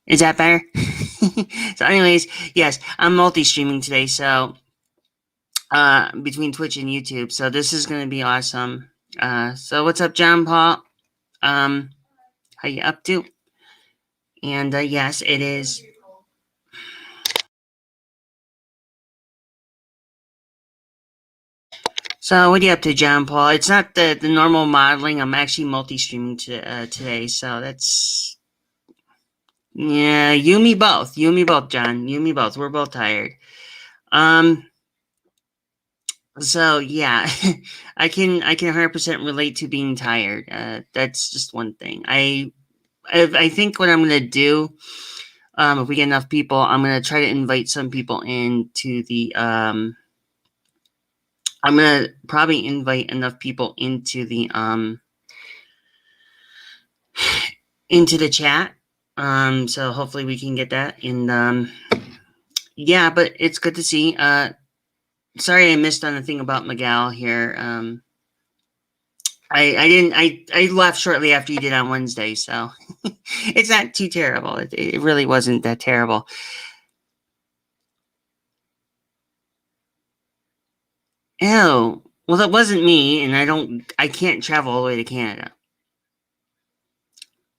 Is that better? So, anyways, yes, I'm multi-streaming today. So, between Twitch and YouTube. So this is gonna be awesome. So what's up, John Paul? Um, how you up to? And yes, it is. So what are you up to, John Paul? It's not the normal modeling. I'm actually multi-streaming today. So that's yeah, you me both. You me both, John. You me both. We're both tired. Um. So yeah, I can 100% relate to being tired. That's just one thing. I think what I'm gonna do, if we get enough people, I'm gonna try to invite some people into the. I'm gonna probably invite enough people into the chat. So hopefully we can get that. And yeah, but it's good to see. Sorry I missed on the thing about Miguel here. I didn't I left shortly after you did on Wednesday, so it's not too terrible. It really wasn't that terrible. Oh, well, that wasn't me, and I can't travel all the way to Canada.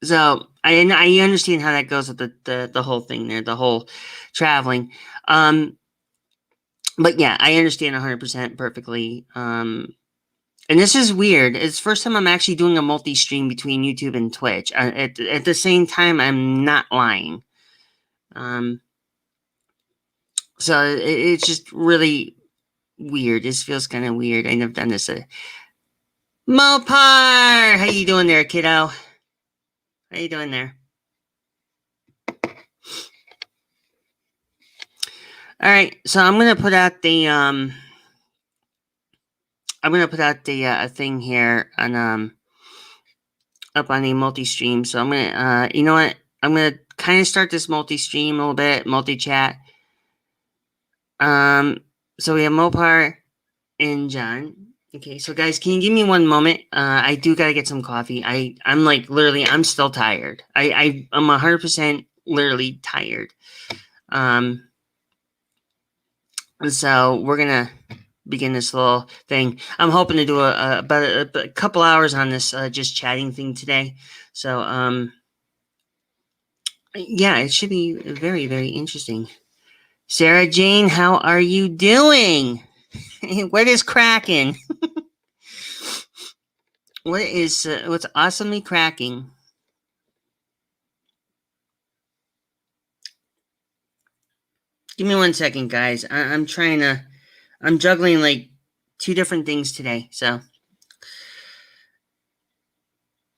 So I understand how that goes with the whole thing there, the whole traveling. But yeah, I understand 100% perfectly. And this is weird. It's the first time I'm actually doing a multi-stream between YouTube and Twitch. At the same time, I'm not lying. So it's just really weird. This feels kind of weird. I never done this. Mopar, how you doing there, kiddo? How you doing there? All right, so I'm gonna put out the thing here on up on the multi-stream. So I'm gonna you know what? I'm gonna kind of start this multi-stream a little bit, multi-chat. So we have Mopar and John. Okay, so guys, can you give me one moment? I do gotta get some coffee. I'm like literally, I'm still tired. I'm 100% literally tired. Um, so we're gonna begin this little thing. I'm hoping to do about a couple hours on this just chatting thing today. So yeah, it should be very very interesting. Sarah Jane, how are you doing? What is cracking? What's awesomely cracking? Give me one second, guys. I'm trying to. I'm juggling like two different things today. So,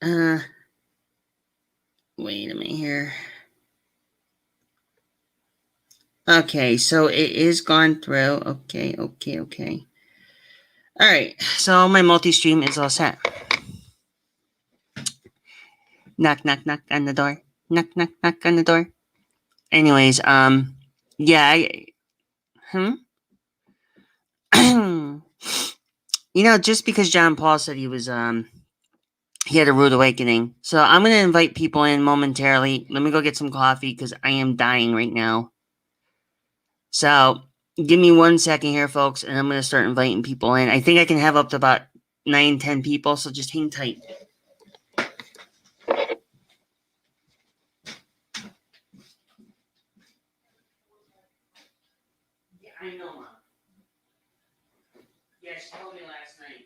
uh, wait a minute here. Okay, so it is gone through. Okay. All right, so my multi-stream is all set. Knock, knock, knock on the door. Knock, knock, knock on the door. Anyways, yeah, just because John Paul said he had a rude awakening. So I'm going to invite people in momentarily. Let me go get some coffee because I am dying right now. So give me 1 second here, folks, and I'm going to start inviting people in. I think I can have up to about 9-10 people, so just hang tight. Yeah, I know, Mom. Yeah, she told me last night.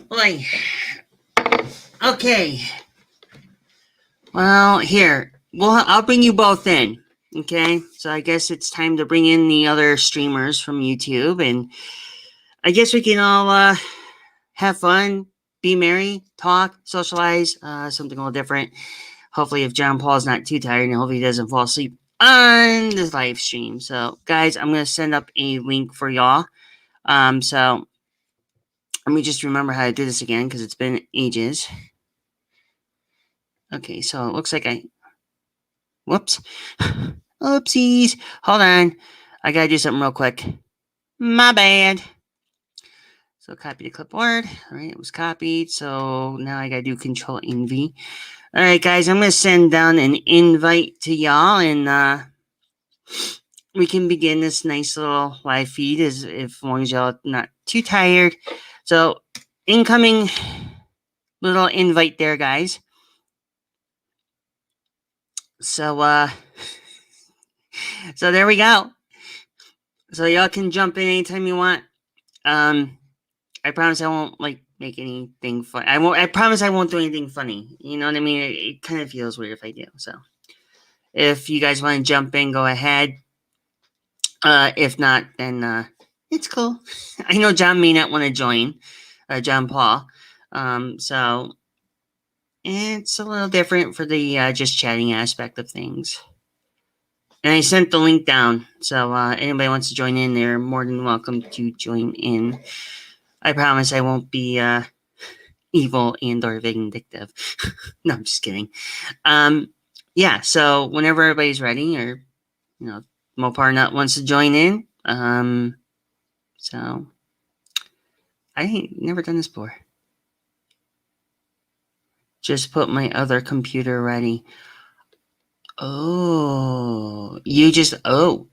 Boy. Okay. Well, here. Well, I'll bring you both in. Okay. So I guess it's time to bring in the other streamers from YouTube, and I guess we can all have fun, be merry, talk, socialize, something a little different. Hopefully, if John Paul's not too tired, and hopefully he doesn't fall asleep on this live stream. So, guys, I'm gonna send up a link for y'all. So let me just remember how to do this again because it's been ages. Okay, so it looks like whoops, oopsies. Hold on, I gotta do something real quick. My bad. So copy the clipboard. All right, it was copied. So now I gotta do Control V. All right, guys, I'm gonna send down an invite to y'all, and we can begin this nice little live feed as long as y'all not too tired. So incoming little invite there, guys. So so there we go. So y'all can jump in anytime you want. I promise I won't make anything fun. I promise I won't do anything funny. You know what I mean? It kind of feels weird if I do. So if you guys want to jump in, go ahead. If not, then it's cool. I know John may not want to join. John Paul. So it's a little different for the just chatting aspect of things. And I sent the link down, so anybody wants to join in, they're more than welcome to join in. I promise I won't be evil and or vindictive. No, I'm just kidding. Yeah, so whenever everybody's ready, or Mopar Nut wants to join in, so I ain't never done this before. Just put my other computer ready. Oh, you just oh.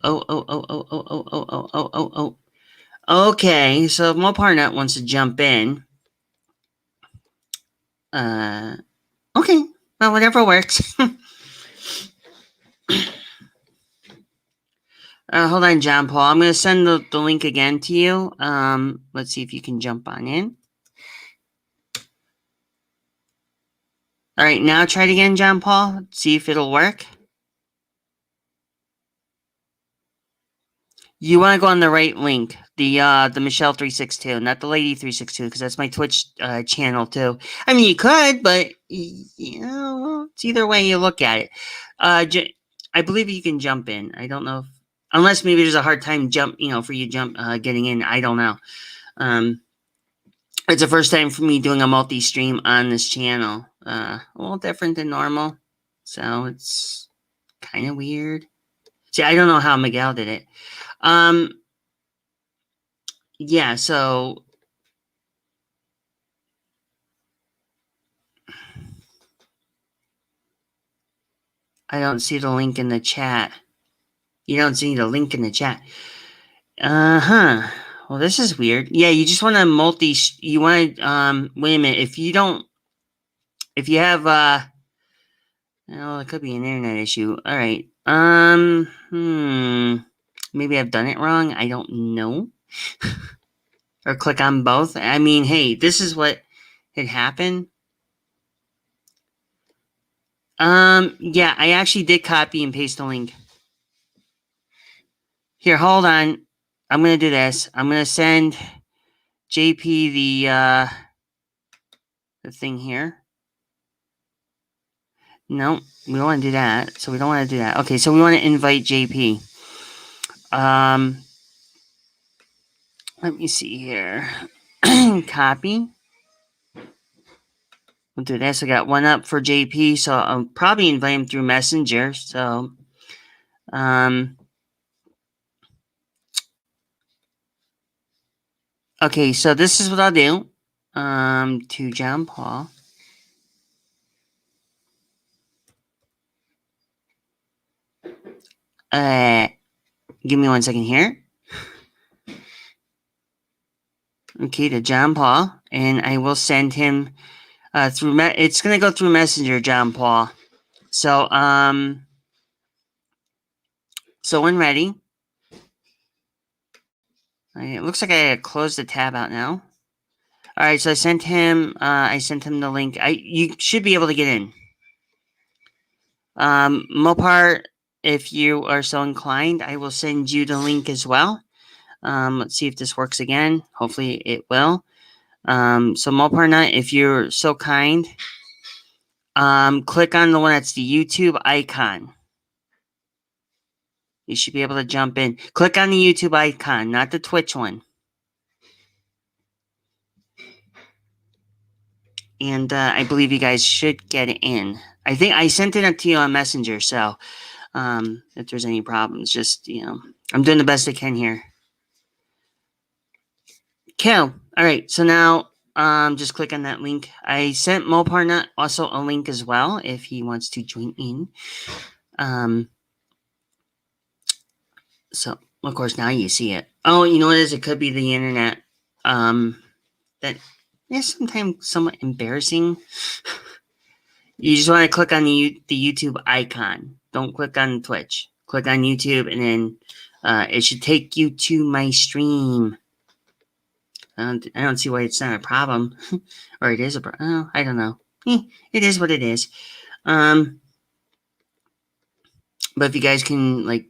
Okay, so if Mopar Nut wants to jump in, okay, well, whatever works. Hold on, John Paul. I'm going to send the link again to you. Let's see if you can jump on in. All right, now try it again, John Paul. See if it'll work. You want to go on the right link, the Michelle 362, not the Lady 362, because that's my Twitch channel too. I mean, you could, but it's either way you look at it. I believe you can jump in. I don't know unless maybe there's a hard time for you getting in. I don't know. It's the first time for me doing a multi-stream on this channel. A little different than normal, so it's kind of weird. See, I don't know how Miguel did it. Yeah, so I don't see the link in the chat. You don't see the link in the chat. Well, this is weird. Yeah, you just want to you want to, wait a minute. If you have, it could be an internet issue. All right. Maybe I've done it wrong. I don't know. Or click on both. I mean, hey, this is what had happened. Yeah, I actually did copy and paste the link. Here, hold on. I'm gonna do this. I'm gonna send JP the thing here. No, we don't want to do that. So we don't want to do that. Okay, so we want to invite JP. Let me see here. Copy. We'll do this. I got one up for JP, so I'll probably invite him through Messenger. So, okay, so this is what I'll do. To John Paul. Give me 1 second here. Okay, to John Paul, and I will send him through. It's gonna go through Messenger, John Paul. So, so when ready, it looks like I closed the tab out now. All right, so I sent him the link. You should be able to get in. Mopar, if you are so inclined, I will send you the link as well. Let's see if this works again. Hopefully it will. So Mopar Nut, if you're so kind, click on the one that's the YouTube icon. You should be able to jump in. Click on the YouTube icon, not the Twitch one. And I believe you guys should get in. I think I sent it to you on Messenger, so if there's any problems, just, I'm doing the best I can here. Cal. All right. So now, just click on that link. I sent Moparnut also a link as well if he wants to join in. So of course now you see it. Oh, you know what it is? It could be the internet. That is sometimes somewhat embarrassing. You just want to click on the YouTube icon. Don't click on Twitch. Click on YouTube, and then it should take you to my stream. I don't see why it's not a problem, or it is a problem. Oh, I don't know. It is what it is. But if you guys can like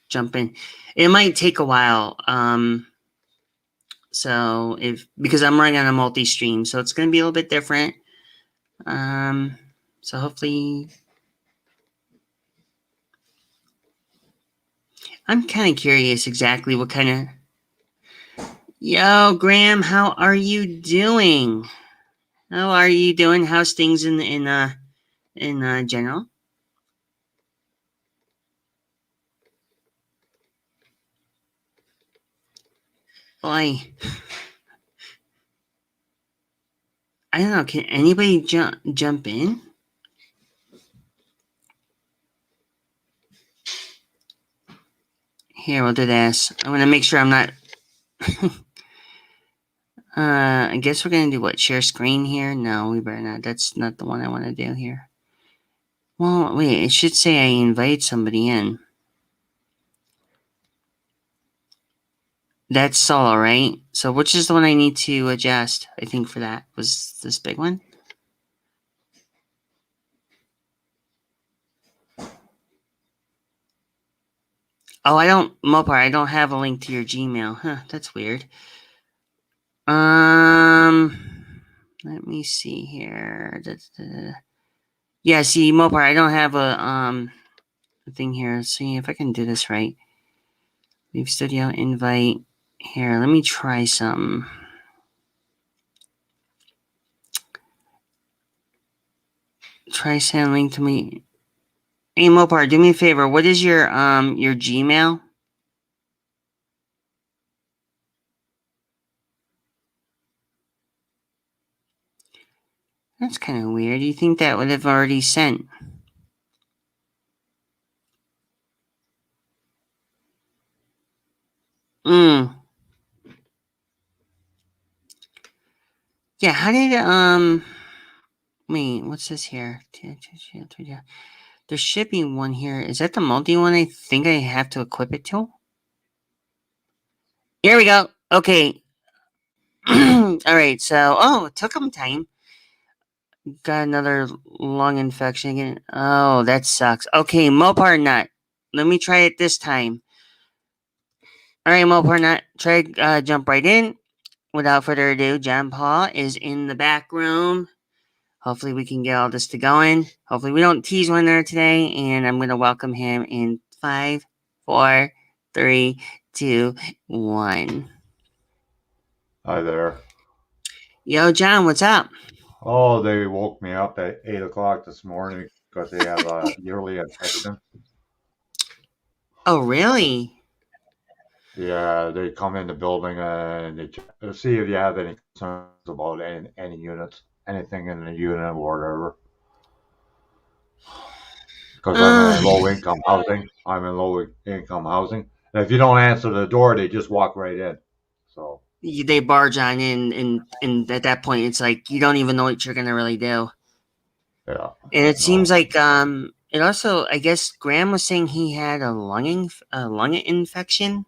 jump in, it might take a while. So because I'm running on a multi-stream, so it's going to be a little bit different. So hopefully, I'm kind of curious exactly what kind of. Yo, Graham, how are you doing? How are you doing? How's things in general? Boy, I don't know. Can anybody jump in? Here, we'll do this. I'm gonna make sure I'm not. I guess we're gonna do what? Share screen here? No, we better not. That's not the one I want to do here. Well, wait. It should say I invite somebody in. That's solo, right? So which is the one I need to adjust? I think for that was this big one. Oh, Mopar, I don't have a link to your Gmail. Huh, that's weird. Let me see here. Yeah, see, Mopar, I don't have a thing here. See if I can do this right. Leave studio invite. Here, let me try some. Try send link to me. Hey Mopar, do me a favor. What is your Gmail? That's kind of weird. You think that would have already sent? Yeah, how did wait, what's this here? There's shipping one here. Is that the multi one I think I have to equip it to? Here we go. Okay. Alright, so it took them time. Got another lung infection again. Oh, that sucks. Okay, Mopar Nut. Let me try it this time. Alright, Mopar Nut. Try jump right in. Without further ado, John Paul is in the back room. Hopefully we can get all this to going. Hopefully we don't tease one another today. And I'm going to welcome him in 5, 4, 3, 2, 1. Hi there. Yo, John, what's up? Oh, they woke me up at 8 o'clock this morning because they have a yearly inspection. Oh, really? Yeah, they come in the building and they see if you have any concerns about any units, anything in the unit or whatever. Because I'm in low income housing. And if you don't answer the door, they just walk right in. So They barge on in, and at that point, it's like you don't even know what you're going to really do. yeah. And it seems No. like it also, I guess Graham was saying he had a lung infection.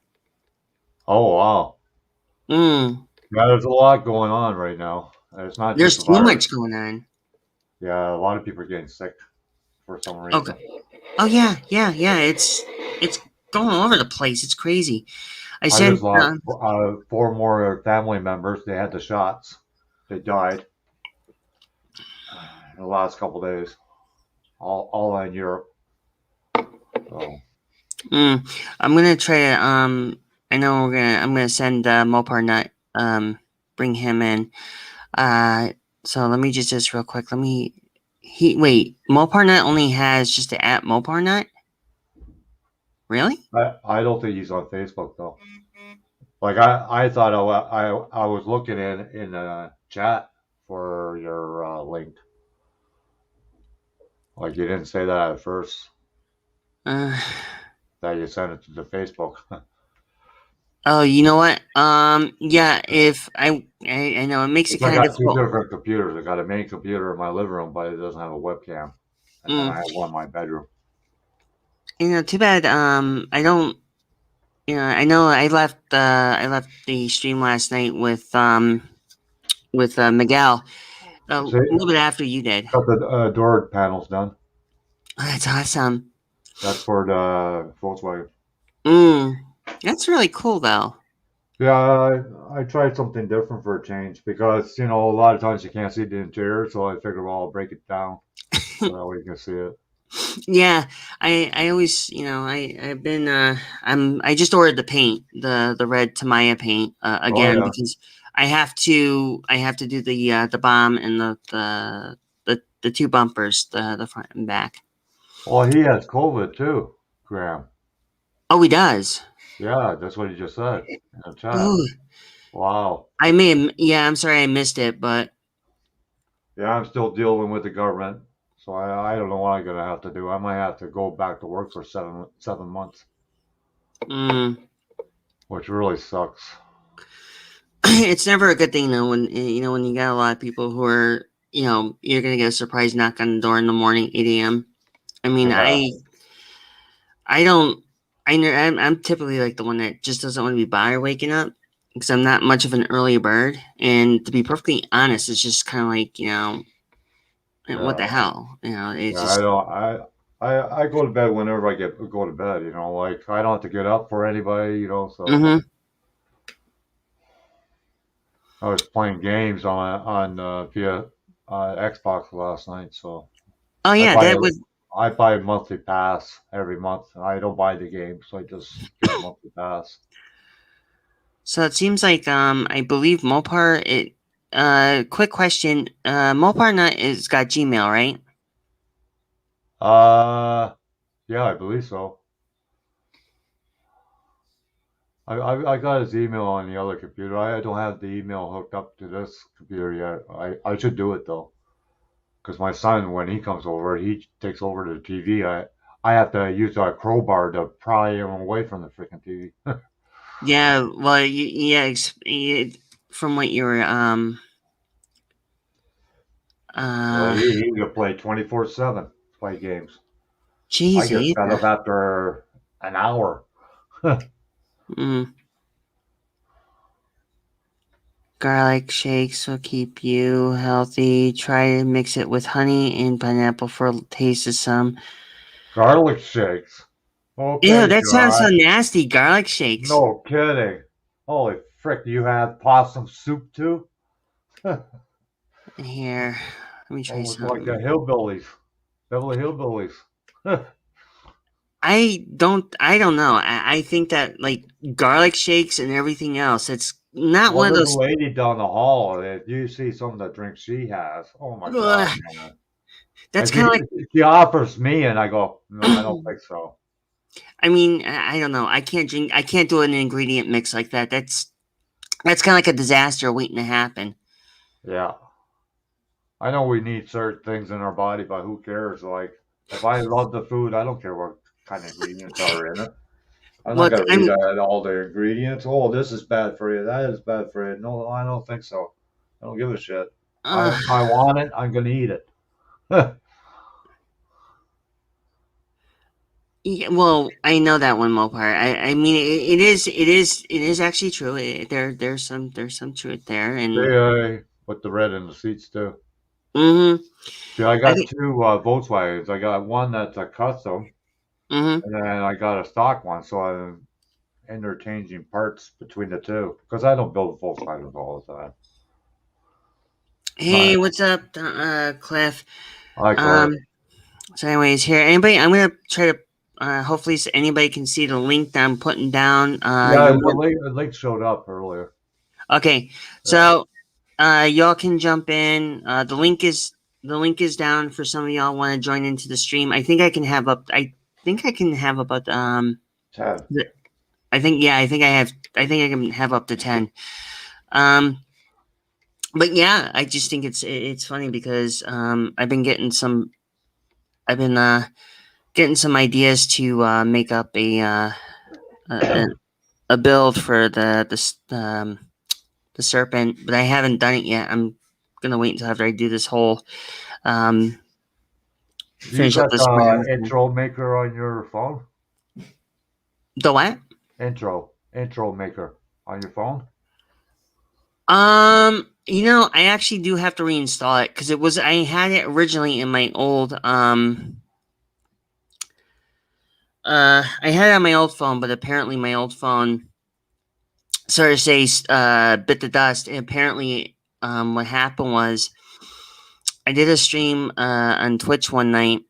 Oh wow. Mm. Yeah, there's a lot going on right now. It's not just There's the too virus. much going on. Yeah, a lot of people are getting sick for some Okay. reason. Oh yeah. It's going all over the place. It's crazy. I I just sent. lost 4 more family members. They had the shots. They died in the last couple days. All in Europe. So I'm gonna try to. I know I'm gonna send Mopar Nut. Bring him in. So let me just real quick. Wait. Mopar Nut only has just the app Mopar Nut. Really? I don't think he's on Facebook though. Like I thought I was looking in the chat for your link. Like you didn't say that at first. Uh, That you sent it to the Facebook. oh, you know what? Yeah. If I know it makes it Because I kind of got two difficult. different computers. I got a main computer in my living room, but it doesn't have a webcam, and then Mm, I have one in my bedroom. too bad. I don't. I know I left the stream last night with Miguel a See, little bit after you did. got the door panels done. Oh, that's awesome. That's for the Volkswagen. Mm, that's really cool, though. Yeah, I tried something different for a change because a lot of times you can't see the interior, so I figured, well, I'll break it down so that way you can see it. Yeah, I always I've been I just ordered the paint, the red Tamiya paint Oh again yeah. because I have to do the bomb and the two bumpers, the front and back. Well, he has COVID too, Graham. Oh, he does. Yeah, that's what he just said in the chat. Ooh, Wow. yeah, I'm sorry I missed it, but Yeah, I'm still dealing with the government, so I don't know what I'm gonna have to do. I might have to go back to work for 7 months, mm, which really sucks. it's never a good thing though when when you got a lot of people who are you're gonna get a surprise knock on the door in the morning, 8 a.m. I mean, Yeah. I don't. I'm typically like the one that just doesn't want to be bothered waking up because I'm not much of an early bird. And to be perfectly honest, it's just kind of like what Yeah. the hell, it's Yeah, I just. don't. I go to bed whenever I go to bed. Like I don't have to get up for anybody. So Hmm. I was playing games on via Xbox last night. So Oh I yeah, buy that a was. I buy a monthly pass every month. I don't buy the game, so I just get a monthly pass. So it seems like I believe Mopar. It. Quick question. Mopar not is got Gmail, right? Uh, yeah, I believe so. I got his email on the other computer. I don't have the email hooked up to this computer yet. I should do it though, because my son, when he comes over, he takes over the TV. I have to use a crowbar to pry him away from the freaking TV. Yeah. Well, yeah. From what you were Well, uh. he can play 24/7, play games. I Jeez, get fed Ada. up after an hour. Mm. Garlic shakes will keep you healthy. Try to mix it with honey and pineapple for a taste of some. Garlic shakes. Ew, Okay, that sounds so God. nasty. Garlic shakes. No kidding. Holy frick, do you have possum soup too? Here, let me try Almost like something. the hillbillies, Beverly Hillbillies. I don't know. I think that like garlic shakes and everything else, it's not Well, one of there's a those. lady down the hall. If you see some of the drinks she has, oh my God, Ugh, man. that's And kind of she offers me, and I go, no, I like. don't think so. I mean, I don't know. I can't drink. I can't do an ingredient mix like that. That's kind of like a disaster waiting to happen. Yeah, I know we need certain things in our body, but who cares? Like, if I love the food, I don't care what kind of ingredients are in it. I'm not Look, gonna read I'm. all the ingredients. Oh, this is bad for you. That is bad for you. No, I don't think so. I don't give a shit. Uh, I want it. I'm gonna eat it. Yeah, well, I know that one Mopar. I mean, it is actually true. There's some truth there, and With the red in the seats too. mm-hmm. See, I I got think two Volkswagens. I got one that's a custom, mm-hmm. and then I got a stock one. So I'm interchanging parts between the two because I don't build Volkswagens all the time. Hey, But what's up, Cliff? I like Cliff. Um, so anyways, here, anybody, I'm gonna try to hopefully anybody can see the link that I'm putting down. Yeah, You're more the link showed up earlier. okay. Yeah. So, y'all can jump in. The link is down for some of y'all want to join into the stream. I think I can have up. I think I can have about 10. I think I think I can have up to 10. But yeah, I just think it's funny because I've been getting some ideas to make up a a build for the serpent, but I haven't done it yet. I'm gonna wait until after I do this whole um You finish up got this the round. intro maker on your phone? The what? Intro maker on your phone? I actually do have to reinstall it because I had it originally in my old I had it on my old phone, but apparently my old phone started to say bit the dust. And apparently what happened was I did a stream on Twitch one night,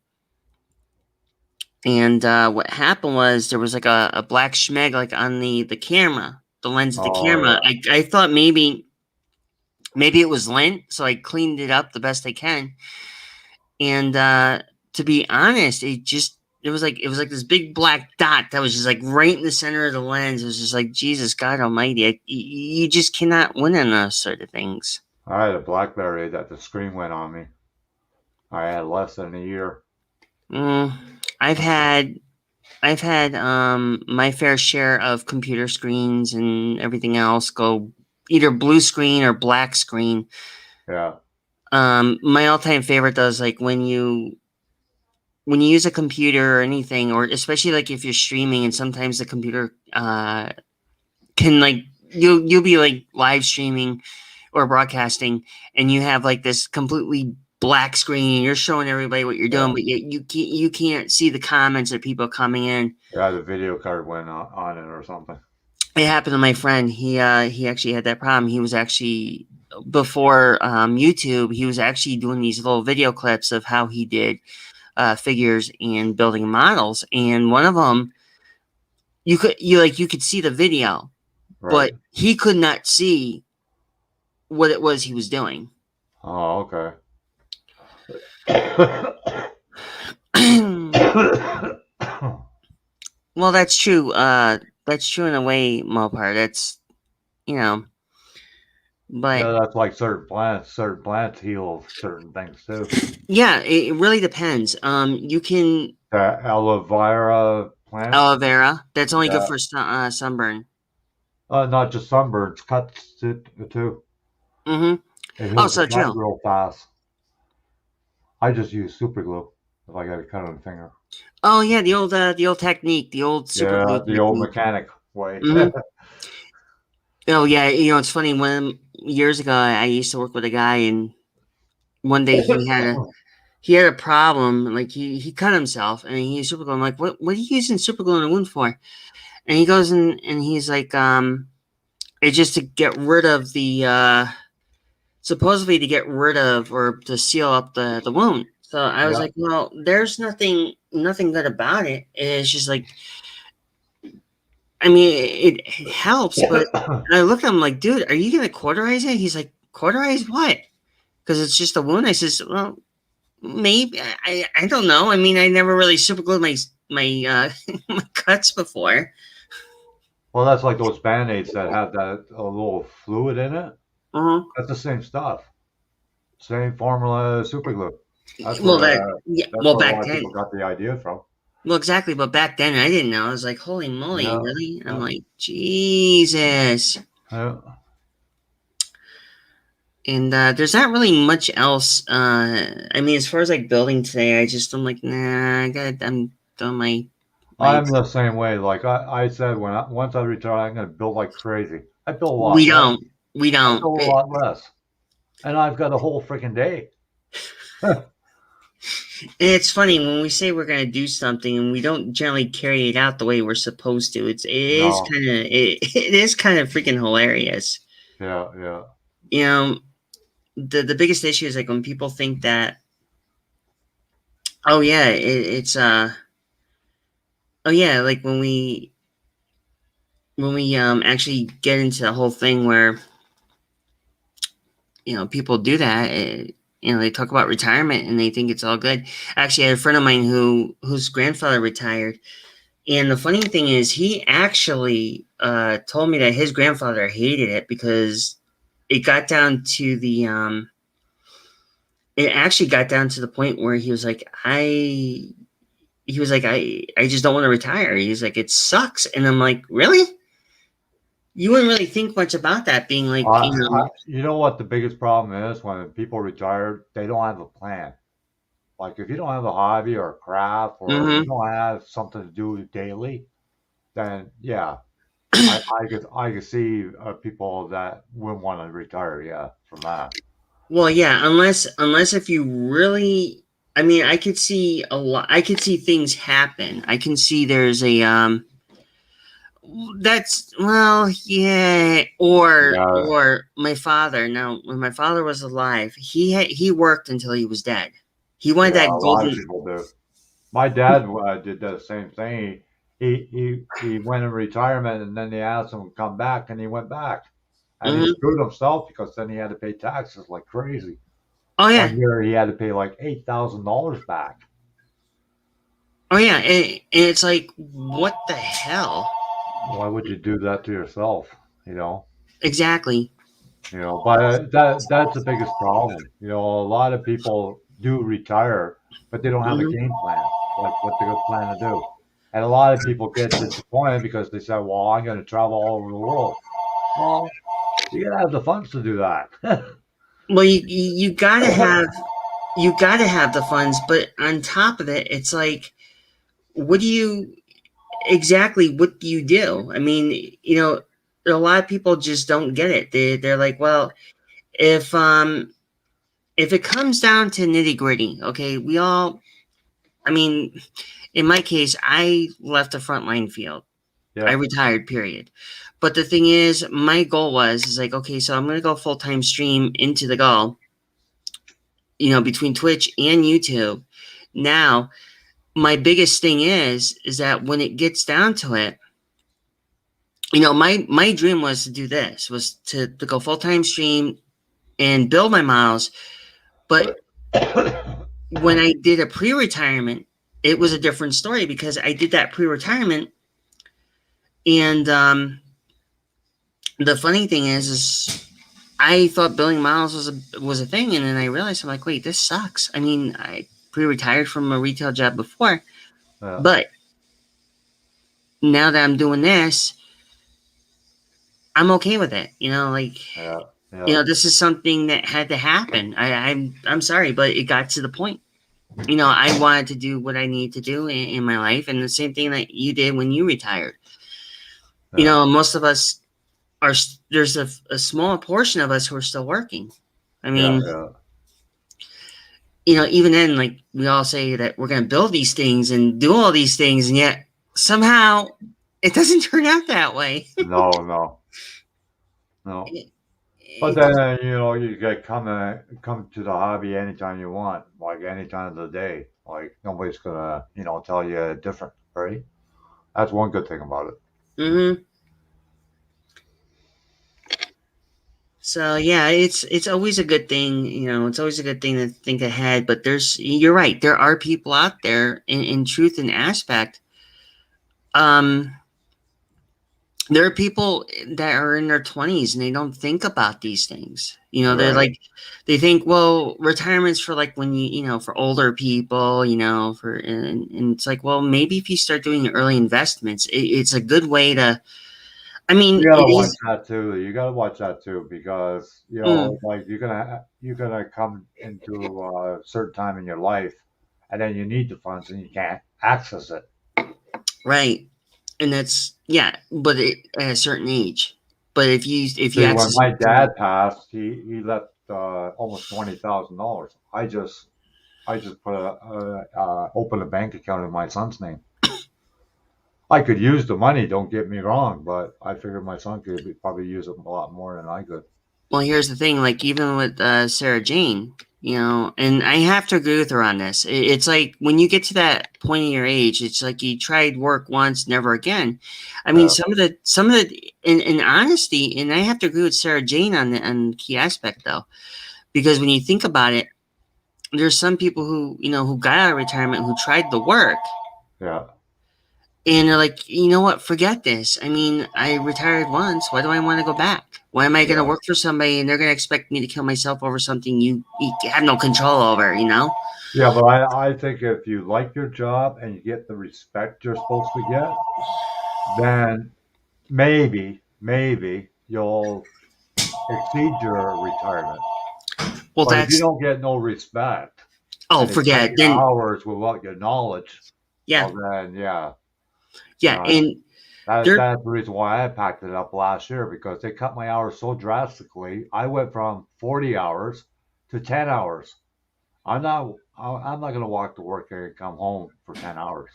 and what happened was there was like a black schmeg like on the camera, the lens of the Oh camera. yeah. I thought maybe it was lint, so I cleaned it up the best I can. And to be honest, it was like this big black dot that was just like right in the center of the lens. It was just like Jesus God Almighty! You just cannot win on those sort of things. I had a BlackBerry that the screen went on me. I had less than a year. Mm, I've had my fair share of computer screens and everything else go either blue screen or black screen. Yeah. My all-time favorite though is like when you use a computer or anything, or especially like if you're streaming and sometimes the computer can like you'll be like live streaming or broadcasting and you have like this completely black screen and you're showing everybody what you're doing, Yeah. but yet you can't see the comments of people coming in. Yeah, the video card went on it or something. It happened to my friend. He actually had that problem. He was actually before YouTube. He was actually doing these little video clips of how he did figures and building models. And one of them, you could see the video, Right. but he could not see what it was he was doing. Oh, okay. Well, that's true. That's true in a way, Mopar. That's you know, but Yeah, that's like certain plants heal certain things too. yeah, it really depends. You can The aloe vera plant, aloe vera. That's only good yeah, for sunburn. not just sunburns, cuts too. Mm-hmm. It Oh, heals the so cut true. real fast. I just use super glue if I got a cut on the finger. Oh yeah, the old technique, the old super glue Yeah, the old technique. mechanic way. Mm-hmm. Oh yeah, it's funny. When years ago, I used to work with a guy, and one day he had a problem. Like he cut himself, and he used super glue. I'm like, what are you using super glue in a wound for? And he goes and he's like, it's just to get rid of the supposedly to get rid of or to seal up the wound. So I was Yeah. like, well, there's nothing good about it. It's just like, I mean, it helps, but I look at him like, dude, are you gonna cauterize it? He's like, cauterize what? Because it's just a wound. I says, well, maybe I don't know. I mean, I never really super glued my my cuts before. Well, that's like those band-aids that have that a little fluid in it. Uh-huh. That's the same stuff. Same formula as super glue. That's Well, where that's well where a back lot of then, people got the idea from. well exactly, but back then I didn't know. I was like, holy moly, Yeah. really? I'm Yeah. like, Jesus. Yeah. And there's not really much else. I mean, as far as like building today, I'm like, nah, I'm done my. I'm the same way. Like I said, once I retire, I'm gonna build like crazy. I build a lot We less. don't. We I don't. build a lot less, and I've got a whole freaking day. It's funny when we say we're going to do something and we don't generally carry it out the way we're supposed to. No. It is kind of freaking hilarious. Yeah. Yeah. You know, the biggest issue is like when people think that, oh yeah, it's oh yeah, like when we actually get into the whole thing where people do that. They talk about retirement and they think it's all good. Actually, I had a friend of mine whose grandfather retired, And the funny thing is, he actually told me that his grandfather hated it because it got down to the it actually got down to the point where he was like, I just don't want to retire. He's like, it sucks. And I'm like, really? You wouldn't really think much about that being like, You know what the biggest problem is when people retire? They don't have a plan. Like if you don't have a hobby or a craft or you mm-hmm. don't have something to do daily, then yeah, I could see people that wouldn't want to retire. Yeah, from that. Well, yeah, unless if you really, I mean, I could see a lot. I could see things happen. I can see there's a That's well, yeah. Yeah, Or my father. Now, when my father was alive, he worked until he was dead. He wanted yeah, that a lot of golden. people do. My dad did the same thing. He went in retirement and then they asked him to come back and he went back. And he Mhm. screwed himself because then he had to pay taxes like crazy. Oh yeah, One year he had to pay like $8,000 back. oh yeah, and it's like, what the hell? Why would you do that to yourself? You know, Exactly. but that's the biggest problem. A lot of people do retire, but they don't have a Hmm. game plan, like what they're going to plan to do. And a lot of people get disappointed because they say, "Well, I'm going to travel all over the world." Well, you got to have the funds to do that. Well, you gotta have the funds, but on top of it, it's like, what do you exactly? What do you do? I mean, a lot of people just don't get it. They're like, well, if um if it comes down to nitty gritty, okay, we all. I mean, in my case, I left the frontline field. I Yeah, retired. Period. But the thing is, my goal is like, okay, so I'm gonna go full time stream into the goal. Between Twitch and YouTube. Now, my biggest thing is that when it gets down to it, my dream was to do this, was to go full time stream and build my miles. But when I did a pre retirement, it was a different story because I did that pre retirement, and the funny thing is I thought building miles was a thing, and then I realized I'm like, wait, this sucks. I mean, I pre retired from a retail job before, yeah, but now that I'm doing this, I'm okay with it. yeah, yeah. This is something that had to happen. I'm sorry, but it got to the point. I wanted to do what I need to do in my life, and the same thing that you did when you retired. Yeah. Most of us are. There's a small portion of us who are still working. I Yeah, mean, yeah. even then, like we all say that we're going to build these things and do all these things, and yet somehow it doesn't turn out that way. No, no, no. it, But it doesn't. then you get come to the hobby anytime you want, like any time of the day. Like nobody's gonna tell you different, right? That's one good thing about it. Mm-hmm. So yeah, it's always a good thing. It's always a good thing to think ahead. But you're right. There are people out there in truth and aspect. Um, there are people that are in their 20s and they don't think about these things. They're Right. like, they think, well, retirement's for like when for older people, and it's like, well, maybe if you start doing early investments, it's a good way to. I mean, You gotta it watch is. that too. You gotta watch that too because Mm, like you're gonna come into a certain time in your life, and then you need the funds and you can't access it. right. And that's, yeah, but at a certain age. But if you See, when access my it too. dad passed, he left almost $20,000. I just put opened a bank account in my son's name. I could use the money, don't get me wrong, but I figured my son could probably use it a lot more than I could. Well, here's the thing, like even with Sarah Jane, and I have to agree with her on this. It's like when you get to that point in your age, it's like you tried work once, never again. I mean, Yeah, some of the in honesty, and I have to agree with Sarah Jane on the key aspect though, because when you think about it, there's some people who got out of retirement who tried the work, yeah, And they're like, you know what? Forget this. I mean, I retired once. Why do I want to go back? Why am I going to Yeah. work for somebody and they're going to expect me to kill myself over something you have no control over, you know? Yeah, but I think if you like your job and you get the respect you're supposed to get, then maybe you'll exceed your retirement. Well, But if you that's, don't get no respect oh, and they cut forget it. your Then, hours without your knowledge, yeah, well then yeah, you yeah. know, And they're, that's the reason why I packed it up last year because they cut my hours so drastically. I went from 40 hours to 10 hours. I'm not gonna walk to work and come home for 10 hours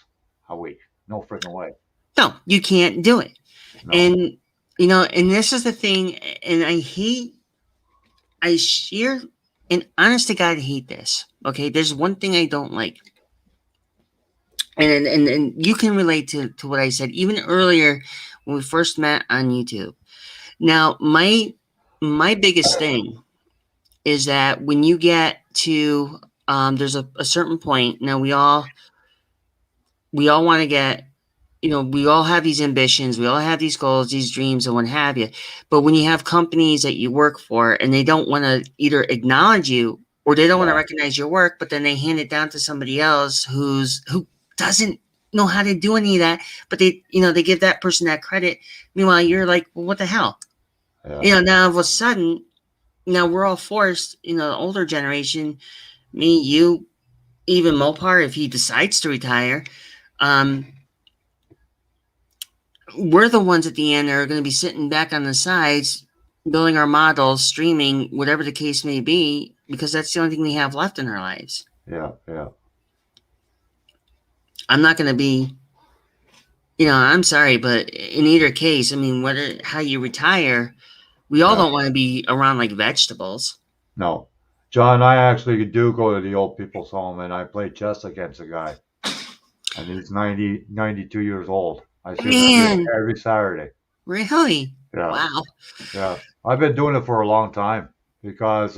a week. No freaking way. no, you can't do it. No. And, you know, and this is the thing. And I sheer, and honest to God, hate this. Okay. There's one thing I don't like. And you can relate to what I said even earlier when we first met on YouTube. Now, my biggest thing is that when you get to there's a certain point. Now we all want to get, you know, we all have these ambitions, we all have these goals, these dreams, and what have you. But when you have companies that you work for and they don't want to either acknowledge you or they don't want to Yeah. recognize your work, but then they hand it down to somebody else who doesn't know how to do any of that, but they give that person that credit. Meanwhile, you're like, well, what the hell? Yeah. You know, now all of a sudden, now we're all forced, you know, the older generation, me, you, even Mopar, if he decides to retire, um, we're the ones at the end that are going to be sitting back on the sides, building our models, streaming, whatever the case may be, because that's the only thing we have left in our lives. Yeah. Yeah. I'm not going to be, you know, I'm sorry, but in either case, I mean, whether how you retire, we all Yeah. don't want to be around like vegetables. No. John, I actually do go to the old people's home and I play chess against a guy. And he's 92 years old. I see him Man, every Saturday. really? Yeah. Wow. Yeah. I've been doing it for a long time because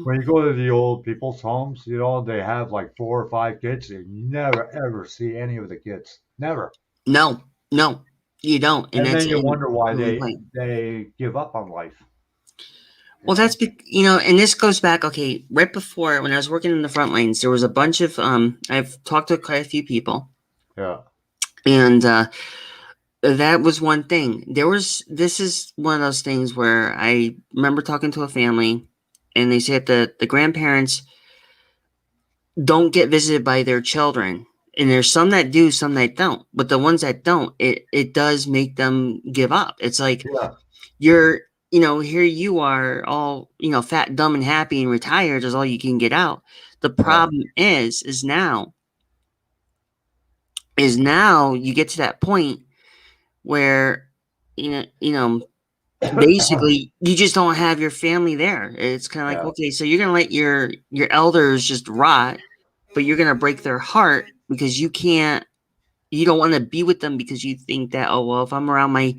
when you go to the old people's homes, you know, they have like 4 or 5 kids. You never ever see any of the kids. Never. No, no, you don't, and And that's then you and wonder why really right. they give up on life. You Well, know? you know, and this goes back. Okay, right before when I was working in the front lines, there was a bunch of I've talked to quite a few people, Yeah. and that was one thing. This is one of those things where I remember talking to a family, and they said that the grandparents don't get visited by their children. And there's some that do, some that don't. But the ones that don't, it does make them give up. It's like Yeah. you're, you know, here you are all, you know, fat, dumb, and happy and retired is all you can get out. The Yeah. problem is now you get to that point where you know basically you just don't have your family there. It's kind of like, Yeah. okay, so you're gonna let your elders just rot, but you're gonna break their heart because you don't want to be with them because you think that, oh well, if I'm around my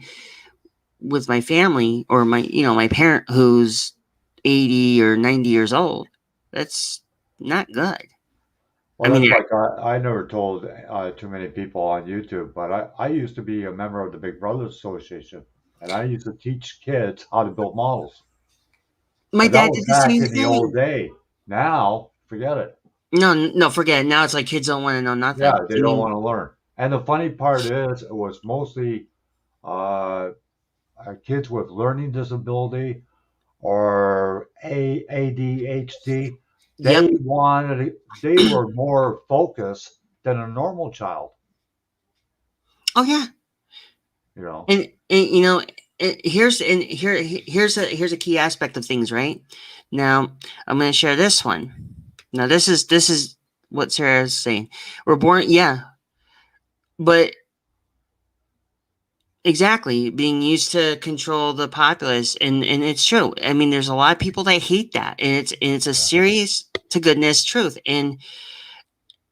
family or my parent who's 80 or 90 years old, that's not good. I Well, mean, that's like I never told too many people on YouTube, but I used to be a member of the Big Brothers Association, and I used to teach kids how to build models. my And that dad was did the back same in the old thing. day. Now, forget it. No, no, forget it. Now it's like kids don't want to know Yeah, nothing. they I don't mean, want to learn. And the funny part is, it was mostly uh, kids with learning disability or ADHD. yep. They were more focused than a normal child, Oh yeah. you know. And you know, here's a key aspect of things, right? Now, I'm going to share this one. Now, this is what Sarah is saying. We're born, yeah, but exactly being used to control the populace, and it's true. I mean, there's a lot of people that hate that, and it's a Yeah, serious to goodness truth. And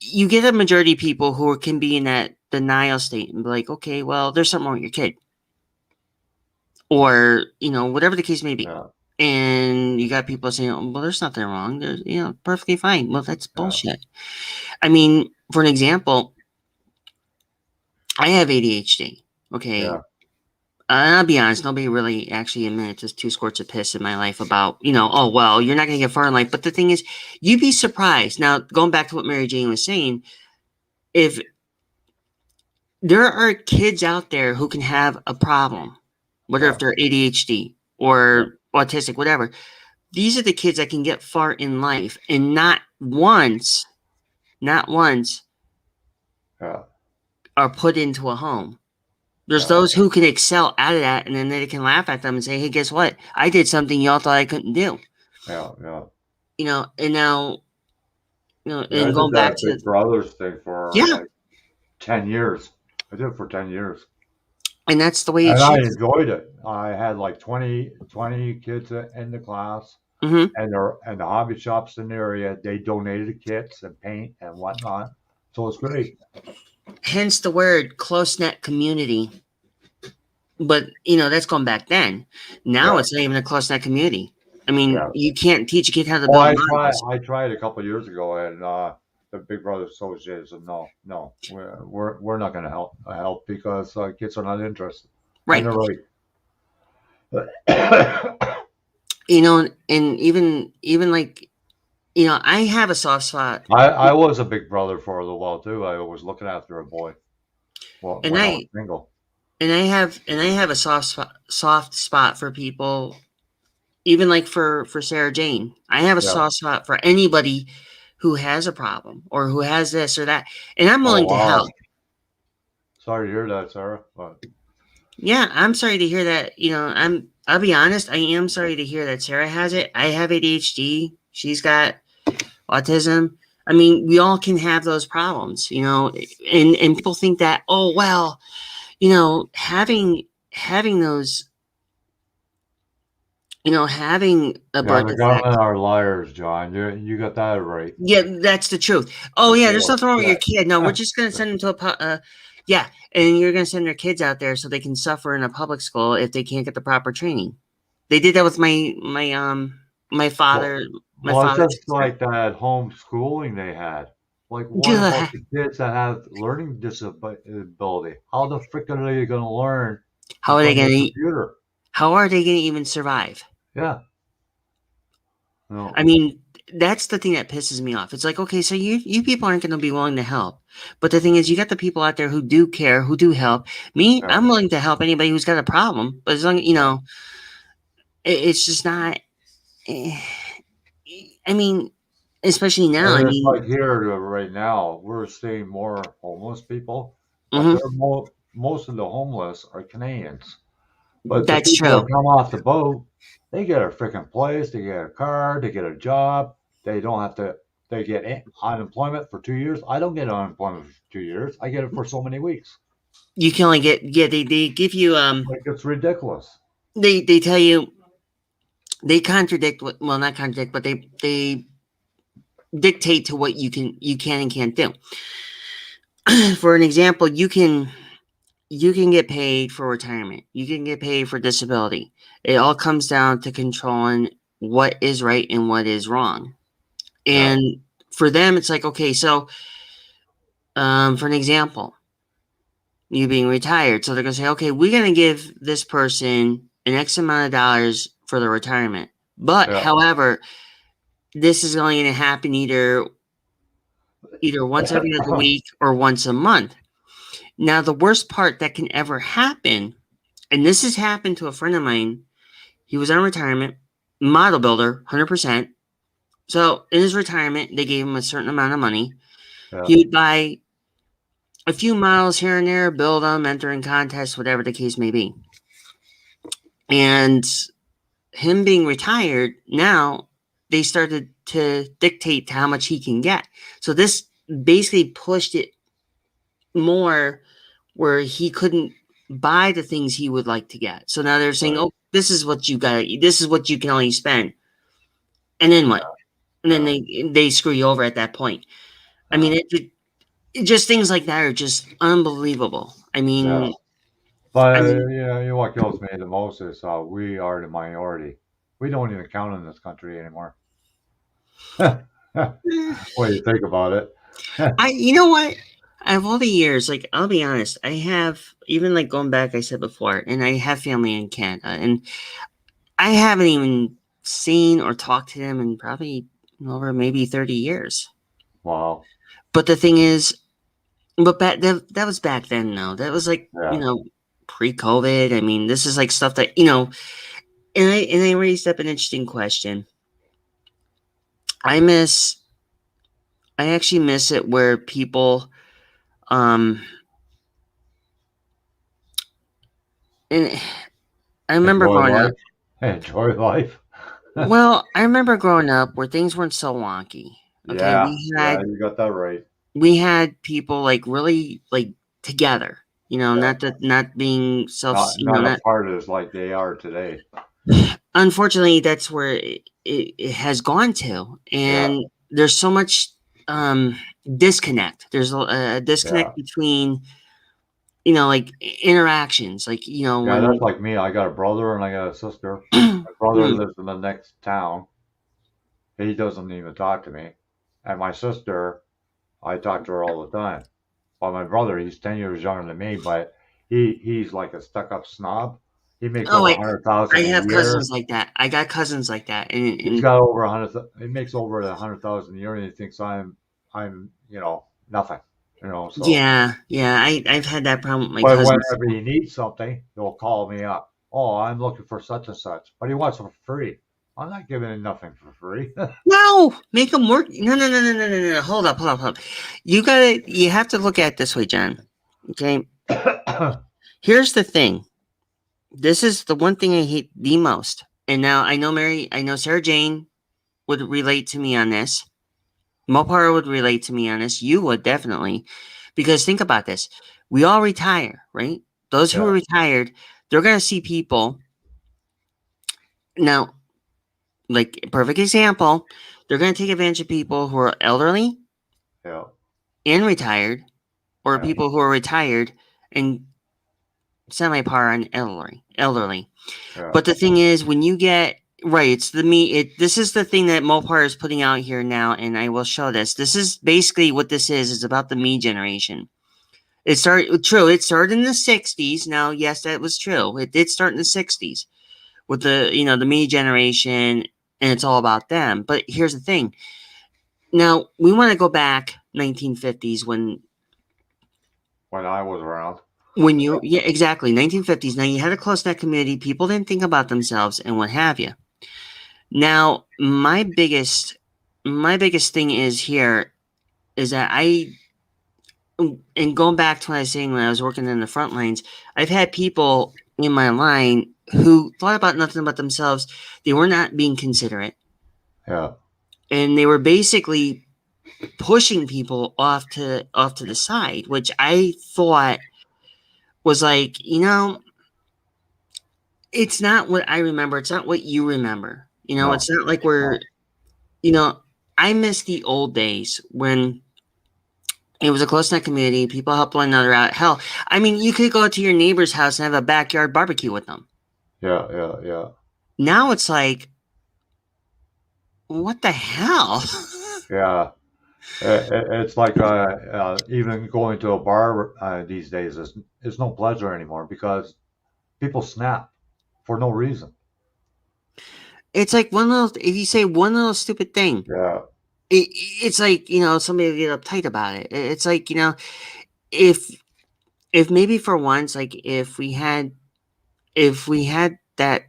you get a majority of people who can be in that denial state and be like, okay, well, there's something wrong with your kid, or whatever the case may be. yeah, And you got people saying, "Oh, well, there's nothing wrong. There's, perfectly fine." Well, that's yeah, bullshit. I mean, for an example, I have ADHD. Okay. Yeah, I'll be honest, nobody really actually admits there's two squirts of piss in my life about, oh, well, you're not going to get far in life. But the thing is, you'd be surprised. Now, going back to what Mary Jane was saying, if there are kids out there who can have a problem, whether if yeah, they're ADHD yeah, or autistic, whatever, these are the kids that can get far in life and not once yeah, are put into a home. There's yeah, those who can excel out of that, and then they can laugh at them and say, "Hey, guess what? I did something y'all thought I couldn't do." yeah, yeah. And now, Yeah, I and did going back that to, Big Brothers thing for yeah, like 10 years. I did it for 10 years. and that's the way it And I should. enjoyed it. I had like 20 kids in the class, Hmm. and the hobby shops in the area, they donated kits and paint and whatnot. So it's great. Hence the word close knit community. But that's going back then. Now Yeah, it's not even a close knit community. I mean, yeah. you can't teach a kid how to Well, build models. I tried a couple of years ago, and the Big Brother Association said, no, no, we're not going to help because kids are not interested. And Right. they're right. And even like, I have a soft spot. I was a Big Brother for a little while too. I was looking after a boy And when I was I single. and I have a soft spot for people, even like for Sarah Jane. I have a Yeah. soft spot for anybody who has a problem or who has this or that, and I'm Oh willing to wow. help. Sorry to hear that, Sarah. But Yeah, I'm sorry to hear that. I'll be honest, I am sorry to hear that Sarah has it. I have ADHD. She's got autism. I mean, we all can have those problems, and people think that, oh well, having those, having a yeah, birth the defect. government are liars, John. You got that right. Yeah, that's the truth. Oh For yeah, there's sure. nothing wrong with your Yeah. kid. No, we're just gonna send them to yeah, and you're gonna send their kids out there so they can suffer in a public school if they can't get the proper training. They did that with my Well, father, my well, it's father's just sister. like that homeschooling they had. Like, what about Ugh. the kids that have learning disability? How the frick are they going to learn How in are they front of gonna a eat? computer? How are they gonna even survive? Yeah. No. I mean, that's the thing that pisses me off. It's like, okay, so you people aren't gonna be willing to help, but the thing is, you got the people out there who do care, who do help. Me, Yeah. I'm willing to help anybody who's got a problem, but as long Yeah. it's just not. eh, I mean, especially now. I And it's mean, like here right now, we're seeing more homeless people, but mhm, most of the homeless are Canadians. But the that's people true. that come off the boat, they get a freaking place, they get a car, they get a job. They don't have to. They get unemployment for 2 years. I don't get unemployment for 2 years. I get it for so many weeks. You can only get, yeah. They give you Like it's ridiculous. they tell you, they contradict what, well, not contradict, but they dictate to what you can and can't do. For an example, you can get paid for retirement. You can get paid for disability. It all comes down to controlling what is right and what is wrong. Yeah, And for them, it's like, okay, so for an example, you being retired, so they're gonna say, okay, we're gonna give this person an X amount of dollars for the retirement, but yeah, however, this is only gonna happen either once every other week or once a month. Now, the worst part that can ever happen, and this has happened to a friend of mine. He was on retirement, model builder, 100%. So in his retirement, they gave him a certain amount of money. yeah. He would buy a few models here and there, build them, enter in contests, whatever the case may be. And him being retired, now they started to dictate to how much he can get. So this basically pushed it more where he couldn't buy the things he would like to get. So now they're saying, Right. "Oh, this is what you got. This is what you can only spend." And then what? And then Yeah, they screw you over at that point. I mean, yeah, it just things like that are just unbelievable. I yeah. mean, I But mean, what kills me the most is we are the minority. We don't even count in this country anymore. eh, What do you think about it? you know what? Out of all the years, like I'll be honest, I have even like going back. I said before, and I have family in Canada, and I haven't even seen or talked to them in probably over maybe 30 years. Wow. But the thing is, but that was back then, though. That was like Yeah. pre-COVID. I mean, this is like stuff that and I raised up an interesting question. I miss. I actually miss it where people, um, and I remember Enjoy growing up. life. Enjoy life. Well, I remember growing up where things weren't so wonky. Okay, Yeah. Yeah, you got that right. we had people like really like together. Yeah. Not being self. Not apart as like they are today. Unfortunately, that's where it has gone to, Yeah. and there's so much disconnect. There's a Yeah. disconnect between like interactions, like Yeah, when that's like me. I got a brother and I got a sister. My brother Mm. lives in the next town. He doesn't even talk to me. And my sister, I talk to her all the time. Well, my brother, he's 10 years younger than me, but he's like a stuck-up snob. He makes Oh, over I 100,000 I a have year. cousins like that. I got cousins like that, He's and got over 100. He makes over 100,000 a year, and he thinks I'm nothing. So. yeah, I've had that problem with my But cousins. whenever he needs something, he'll call me up. Oh, I'm looking for such and such, but he wants it for free. I'm not giving him nothing for free. No, make them work. No. Hold up, hold up, hold up. You have to look at it this way, John. Okay, here's the thing. This is the one thing I hate the most. And now I know Sarah Jane would relate to me on this. Mopar would relate to me on this. You would definitely. Because think about this. We all retire, right? Those who are Yeah, retired, they're going to see people. Now, like, perfect example, they're going to take advantage of people who are elderly yeah, and retired, or yeah, people who are retired and semi-par on elderly. yeah, But the thing is, when you get right, it's the me. This is the thing that Mopar is putting out here now, and I will show this. This is basically what this is. It's about the me generation. It started true. It started in the '60s. Now, yes, that was true. It did start in the '60s with the me generation, and it's all about them. But here's the thing. Now we want to go back 1950s when I was around. when you yeah exactly 1950s. Now you had a close knit community. People didn't think about themselves and what have you. Now, my biggest thing is here is that and going back to what I was saying when I was working in the front lines, I've had people in my line who thought about nothing but themselves. They were not being considerate, Yeah, and they were basically pushing people off to the side, which I thought was like, it's not what I remember. It's not what you remember. no, It's not like we're, you know, I miss the old days when it was a close knit community. People helped one another out. Hell, I mean, you could go to your neighbor's house and have a backyard barbecue with them. yeah. Now it's like, what the hell? Yeah. It's like even going to a bar these days is no pleasure anymore because people snap for no reason. It's like if you say one little stupid thing, Yeah, it's like, somebody will get uptight about it. It's like, if, if maybe for once, like if we had that,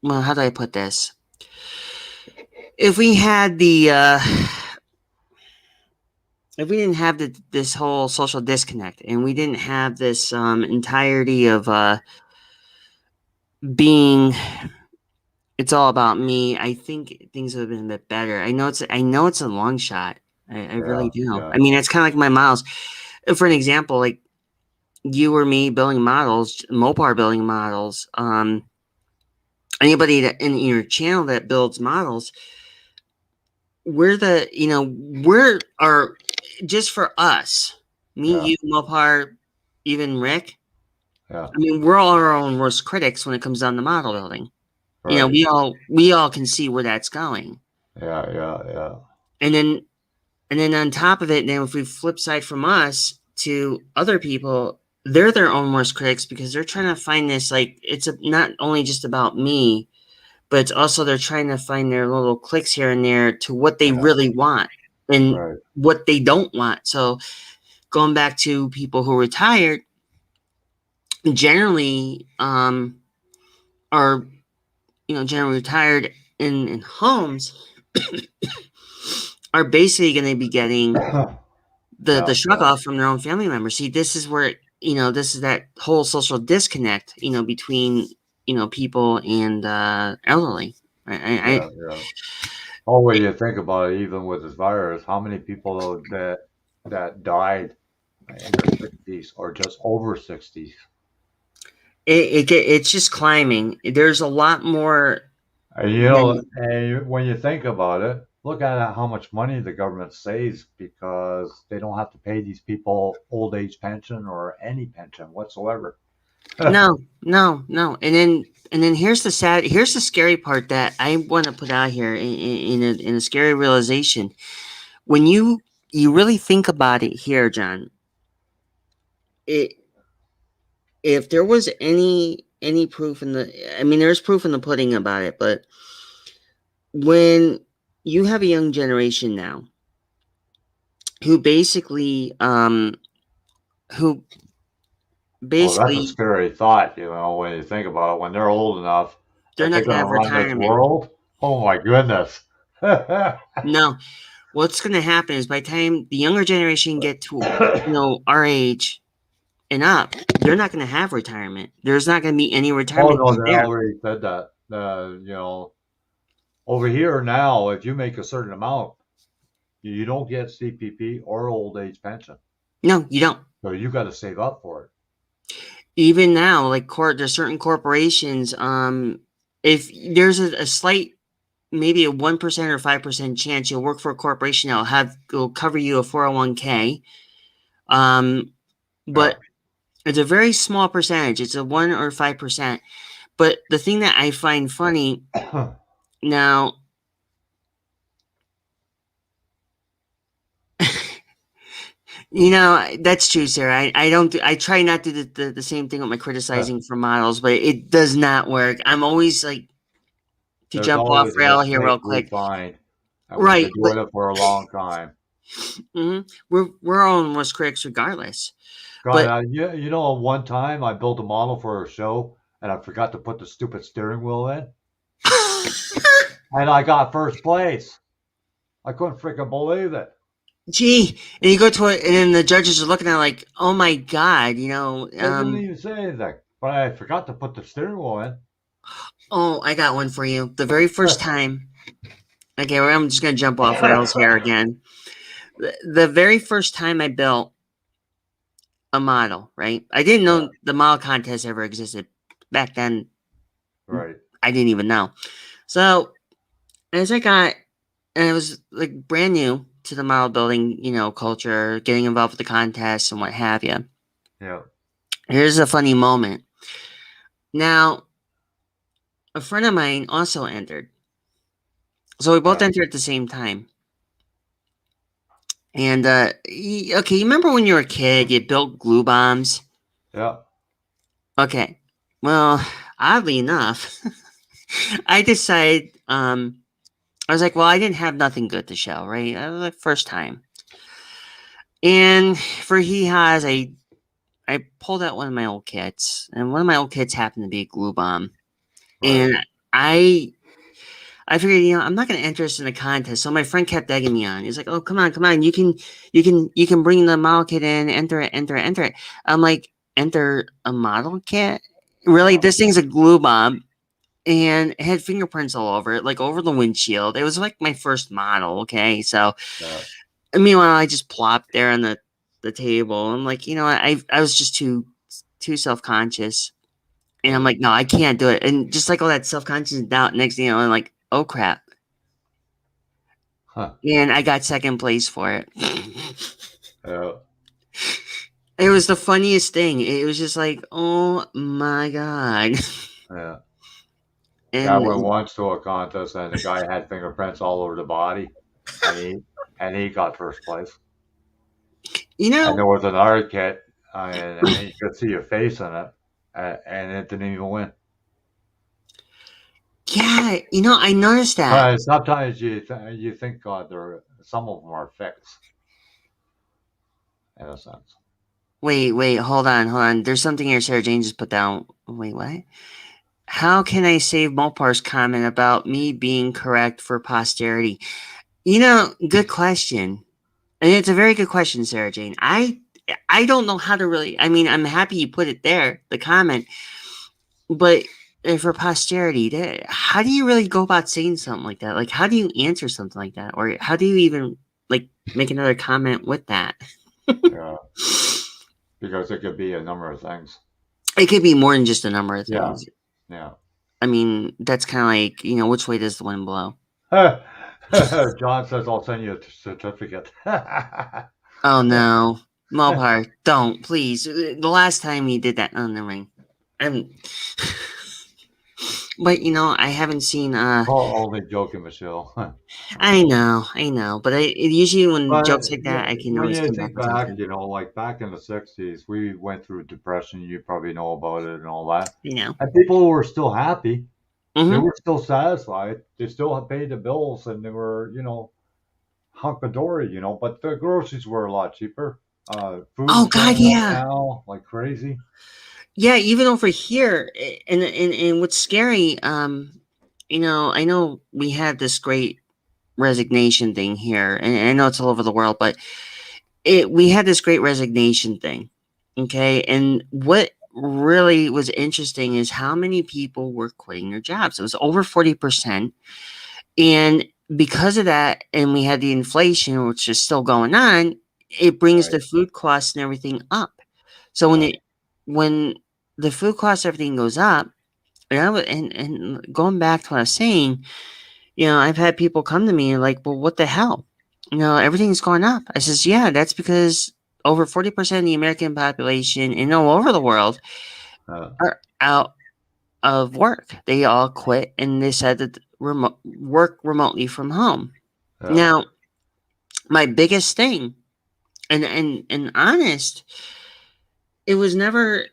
well, how do I put this? If we had if we didn't have this whole social disconnect and we didn't have this entirety of being it's all about me, I think things would have been a bit better. I know it's a long shot. I yeah, really do. yeah, I mean, it's kind of like my models. For an example, like you or me building models, Mopar building models, anybody that in your channel that builds models, we're our just for us, me, yeah, you, Mopar, even Rick. yeah. I mean, we're all our own worst critics when it comes down to model building. Right. We all can see where that's going. Yeah, yeah, yeah. And then And then on top of it, then if we flip side from us to other people, they're their own worst critics because they're trying to find this like not only just about me, but it's also they're trying to find their little clicks here and there to what they Yeah. really want and Right. what they don't want. So going back to people who retired, generally are generally retired in homes are basically going to be getting the Yeah. shrug off from their own family members. See, this is where this is that whole social disconnect between people and elderly. Yeah. Yeah. Oh, when you think about it, even with this virus, how many people that died in their 60s or just over 60s? It's just climbing. There's a lot more And than and when you think about it, look at how much money the government saves because they don't have to pay these people old age pension or any pension whatsoever. no, no. And then here's the scary part that I want to put out here in a scary realization. When you really think about it here, John, it if there was any proof in the I mean there's proof in the pudding about it, but when you have a young generation now who basically who Well, that's a basically scary thought, when you think about it. When they're old enough they're that not they're going going to to have run this retirement. world, oh my goodness. No, what's going to happen is by the time the younger generation get to our age and up, they're not going to have retirement. There's not going to be any Oh retirement no, thing they there. already said that. Over here now, if you make a certain amount, you don't get CPP or old age pension. No, you don't. So you got to save up for it. Even now, like there's certain corporations. If there's a slight, maybe a 1% or 5% chance you'll work for a corporation that'll cover you a 401k. Yeah. But it's a very small percentage. It's a 1 or 5%. But the thing that I find funny now, that's true, Sarah. I don't. I try not to do the same thing with my criticizing for models, but it does not work. I'm always like to There's jump off always a rail here mistake real we quick. find when Right, you're but doing it for a long time. we're all almost critics regardless. God, But one time I built a model for a show and I forgot to put the stupid steering wheel in, and I got first place. I couldn't freaking believe it. gee, and you go to it, and then the judges are looking at it like, oh my god, They didn't even say anything, but I forgot to put the steering wheel in. oh, I got one for you. The very first time. Okay, well, I'm just gonna jump off rails here again. The very first time I built a model, right? I didn't Yeah, know the model contest ever existed back then. right. I didn't even know. So as and it was like brand new to the model building, culture, getting involved with the contests and what have you. Yeah. Here's a funny moment. Now, a friend of mine also entered. So we both Yeah. entered at the same time. And okay, you remember when you were a kid, you built glue bombs? Yeah. Okay. Well, oddly enough, I decided I was like, well, I didn't have nothing good to show, right? That was the first time. And for hee haws, I pulled out one of my old kits, and one of my old kits happened to be a glue bomb. Right. And I figured, I'm not going to enter this in a contest. So my friend kept egging me on. He's like, "Oh, come on! You can bring the model kit in, enter it." I'm like, "Enter a model kit? Really? Yeah. This thing's a glue bomb, and it had fingerprints all over it, like over the windshield. It was like my first model. Okay, so Yeah. meanwhile, I just plopped there on the table. I'm like, I was just too self conscious. And I'm Right. like, no, I can't do it. And just like all that self conscious doubt, next thing you know, I'm like, oh crap. Huh. And I got second place for it. Yeah. It was the funniest thing. It was just like, oh my God. Yeah. Yeah, I And went once to a contest and the guy had fingerprints all over the body, and and he got first place. You And there know, was another kid, and you could see a face in it, and it didn't even win. yeah, I noticed that. Sometimes you think God, some of them are fixed in a sense. Wait, hold on. There's something here Sarah Jane just put down. Wait, what? How can I save Mopar's comment about me being correct for posterity? Good question. And it's a very good question, Sarah Jane. I don't know how to really. I mean, I'm happy you put it there, the comment, but for posterity, how do you really go about saying something like that? Like, how do you answer something like that, or how do you even like make another comment with that? Yeah, because it could be a number of things. It could be more than just a number of Yeah, things. yeah. I mean, that's kind of like which way does the wind blow? John says I'll send you a certificate. Oh no, Mopar, don't please. The last time he did that, oh never mind. I'm, but I haven't seen. Only joking, Michelle. I know, but usually when But jokes like yeah, that, I can when always you come back think with back, something. like back in the '60s, we went through depression. You probably know about it and all that. You know. And people were still happy. They Mm-hmm. were still satisfied. They still had paid the bills, and they were, hunky-dory. But the groceries were a lot cheaper. Food Oh is God, going up yeah, now like crazy. yeah. Even over here, and what's scary, I know we had this great resignation thing here, and I know it's all over the world, but we had this great resignation thing, okay? And what really was interesting is how many people were quitting their jobs. It was over 40%. And because of that, and we had the inflation, which is still going on, it brings Right. the food costs and everything up. So Yeah. when the food costs, everything goes up, and going back to what I was saying, I've had people come to me like, well, what the hell? Everything's going up. I says, yeah, that's because over 40% of the American population and all over the world Uh, are out of work. They all quit and they said that work remotely from home. yeah. Now, my biggest thing, and honest, it was never,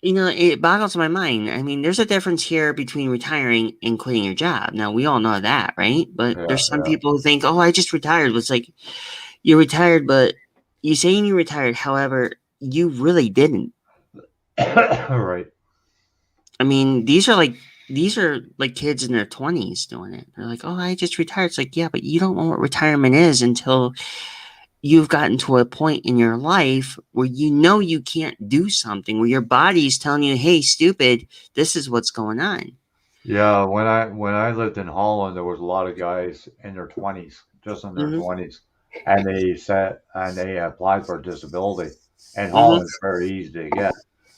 it boggles my mind. I mean, there's a difference here between retiring and quitting your job. Now, we all know that, right? But Yeah. there's some people who think, oh, I just retired. It's like, you retired, but you saying you retired, however, you really didn't. Yeah. Right. I mean, these are like kids in their 20s doing it. They're like, "Oh, I just retired." It's like, "Yeah, but you don't know what retirement is until you've gotten to a point in your life where you can't do something, where your body's telling you, "Hey, stupid, this is what's going on." Yeah, when I lived in Holland, there was a lot of guys in their 20s, just in their Mhm. 20s, and they applied for disability. And Mhm. Holland's very easy to get.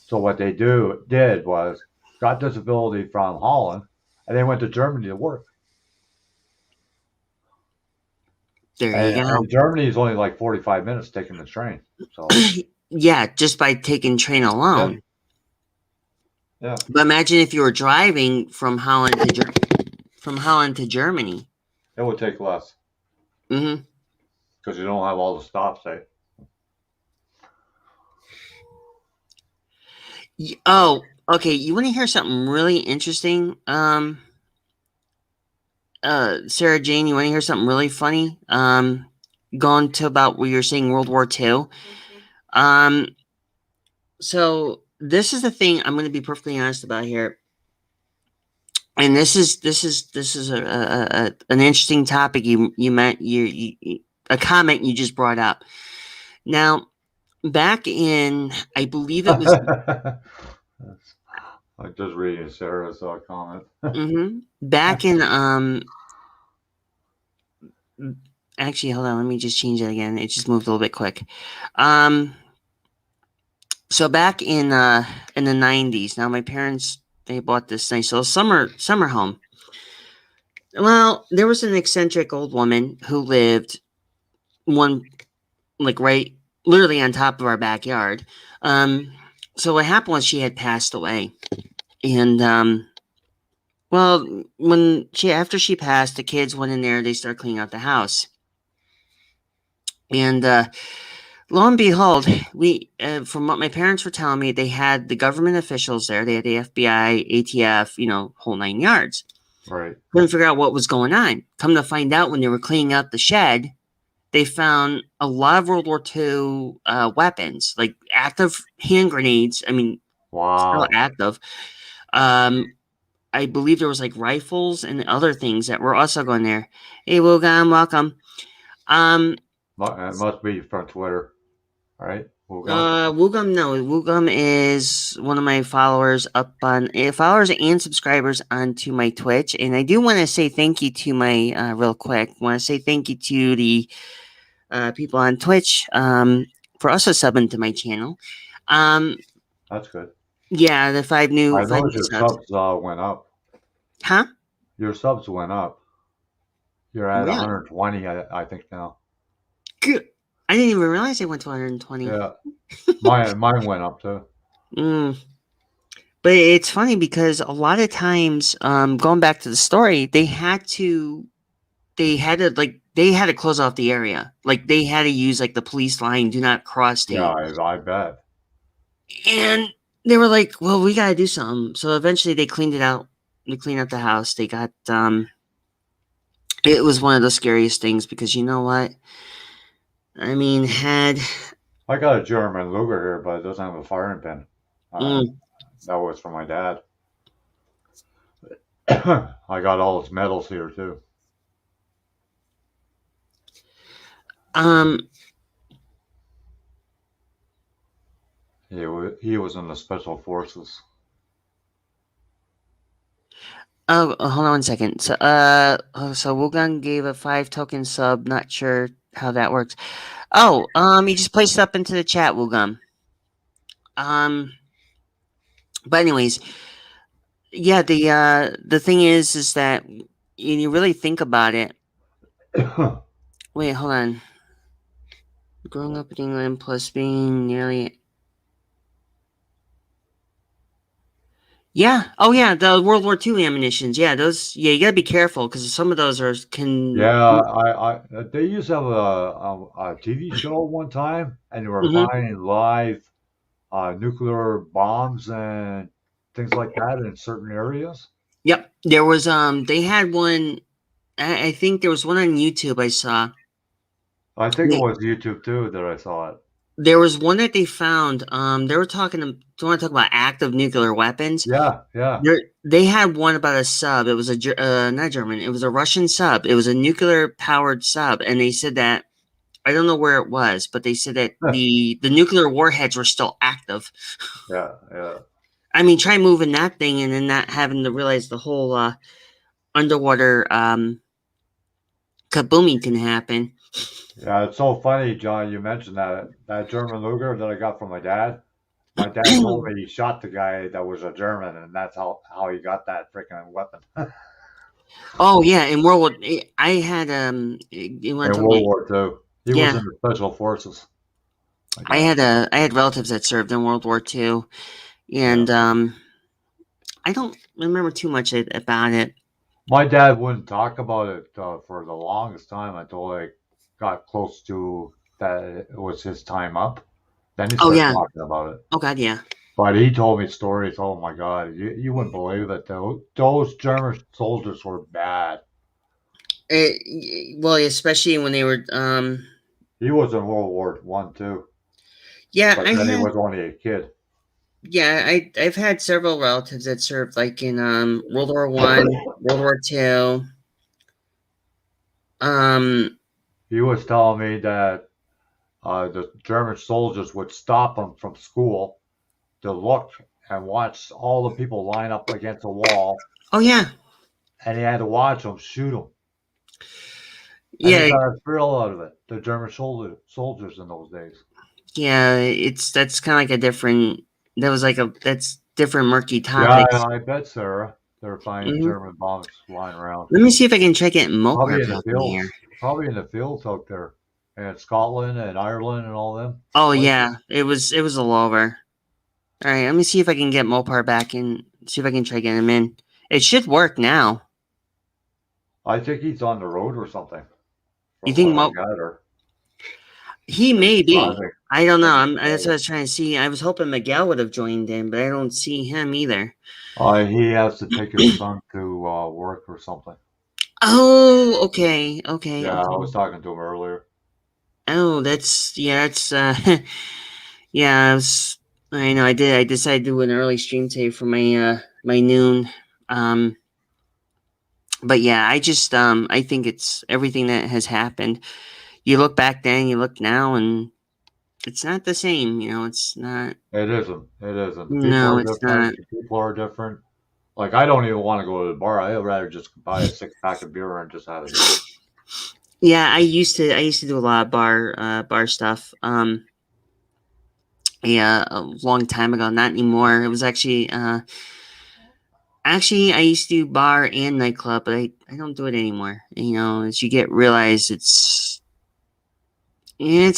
So what they did was got disability from Holland, and they went to Germany to work. There you And go. Germany is only like 45 minutes taking the train. So Yeah, just by taking train yeah, alone. yeah, But imagine if you were driving from Holland to Germany. it would take less Mhm. because you don't have all the stops. Oh, okay. You want to hear something really interesting? Sarah Jane, you want to hear something really funny? Going to about what you're saying, World War II. Um, so this is the thing I'm going to be perfectly honest about here, and this is an interesting topic you meant a comment you just brought up. Now, back in, I believe it was That's- I'm just reading Sarah's comment. back in actually, hold on. Let me just change that again. It just moved a little bit quick. Um, so back in the 90s. Now my parents they bought this nice little summer home. Well, there was an eccentric old woman who lived one like right literally on top of our backyard. Um, so what happened was she had passed away, and well, when she after she passed, the kids went in there. They started cleaning out the house. And lo and behold, we from what my parents were telling me, they had the government officials there. They had the FBI, ATF, whole 9 yards. Right. Couldn't figure out what was going on. Come to find out, when they were cleaning out the shed, they found a lot of World War II weapons, like active hand grenades. I mean, still Wow. active. I believe there was like rifles and other things that were also going there. Hey, Wogan, welcome. Um, It must be from Twitter. All right. Wugan. Wugum, no, Wugum is one of my followers up on followers and subscribers onto my Twitch, and I do want to say thank you to my real quick. Want to say thank you to the people on Twitch for also subbing to my channel. That's good. Yeah, the five I new noticed your subs. subs went up. Huh? Your subs went up. You're at Really? 120, I think now. Good. I didn't even realize it went to 120. Yeah. Mine went up too. Mm. But it's funny because a lot of times, going back to the story, they had to close off the area. Like they had to use like the police line, do not cross Yeah, state. I bet. And they were like, well, we gotta do something. So eventually they cleaned it out. They cleaned up the house. They got it was one of the scariest things because you know what? I mean, I got a German Luger here, but it doesn't have a firing pin. mm, That was from my dad. I got all his medals here too. um He was in the special forces. hold on 1 second. So so Wugan gave a 5 token sub, not sure how that works. Oh, he just placed it up into the chat, Wugan. But anyways, yeah, the thing is that when you really think about it. Wait, hold on. Growing up in England plus being nearly. Yeah. Oh, yeah. The World War II ammunitions. Yeah, those. Yeah, you gotta be careful because some of those can. Yeah, they used to have a TV show one time, and they were Mhm. finding live nuclear bombs and things like that in certain areas. Yep. There was they had one. I think there was one on YouTube I saw. I think it They, was YouTube too that I saw it. there was one that they found. They were talking. Do you want to talk about active nuclear weapons? Yeah, yeah. They had one about a sub. It was not German. It was a Russian sub. It was a nuclear powered sub, and they said that I don't know where it was, but they said that the nuclear warheads were still active. Yeah, yeah. I mean, try moving that thing and then not having to realize the whole underwater kabooming can happen. Yeah, it's so funny, John, you mentioned that German Luger that I got from my dad. My dad told me he shot the guy that was a German, and that's how he got that freaking weapon. Oh yeah, in World War, I had you want In to talk World about? War II. He was Yeah, in the special forces. My I dad. had relatives that served in World War II, Yeah. and I don't remember too much about it. My dad wouldn't talk about it for the longest time until I got close to that it was his time up. Then he Oh started yeah. talking about it. Oh god, yeah. But he told me stories. Oh my God, you wouldn't believe it. Those German soldiers were bad. Well, especially when they were He was in World War One too, yeah, but then he was only a kid. I've had several relatives that served like in World War One, World War Two. Um He was telling me that the German soldiers would stop him from school to look and watch all the people line up against a wall, oh yeah. and he had to watch them shoot them. And he Yeah, got a thrill out of it. The German soldiers in those days. yeah, that's kind of like a different that was like a that's different murky Yeah, topics. I bet, Sarah. They're finding Mhm. German bombs flying around. Let me see if I can try getting Probably Mopar in the back in here. fields. Probably in the fields out there. And Scotland and Ireland and all them Oh places. yeah, it was all over. All right, let me see if I can get Mopar back in. See if I can try getting him in. It should work now. I think he's on the road or something, You from think what I Mo? gather. He may be. think I don't know. I think That's what I was trying to see. I was hoping Miguel would have joined in, but I don't see him either. he has to take his son to work or something. Oh, okay, okay, Yeah, I okay. was talking to him earlier. Oh, that's yeah. I know. I did. I decided to do an early stream today for my noon. Um, but yeah, I think it's everything that has happened. You look back then, you look now, and it's not the same. It's not. It isn't. It isn't. The people No, are it's different. not. The people are different. Like I don't even want to go to the bar. I'd rather just buy a 6 pack of beer and just have a drink. Yeah, I used to do a lot of bar stuff. Yeah, a long time ago, not anymore. It was actually I used to do bar and nightclub, but I don't do it anymore. As you realize it's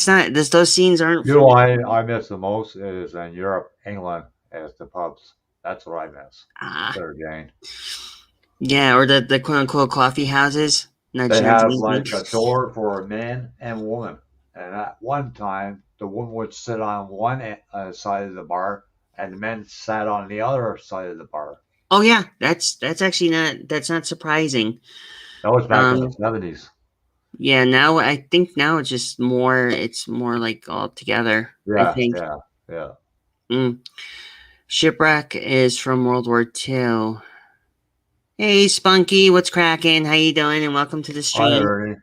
not those scenes aren't You for know, me. I miss the most is in Europe, England, as the pubs. That's what I miss. Ah, They're gang. yeah, or the quote unquote coffee houses. Not They have judging anything. like a door for a man and woman. And at one time, the woman would sit on one side of the bar, and the men sat on the other side of the bar. Oh yeah, that's actually not surprising. That was back in the Um, 70s. yeah, now I think now it's more like all together. I Yeah, think. yeah, yeah. Mm. Shipwreck is from World War II. Hey, Spunky, what's cracking? How you doing? And welcome to the Hi, stream. Ernie.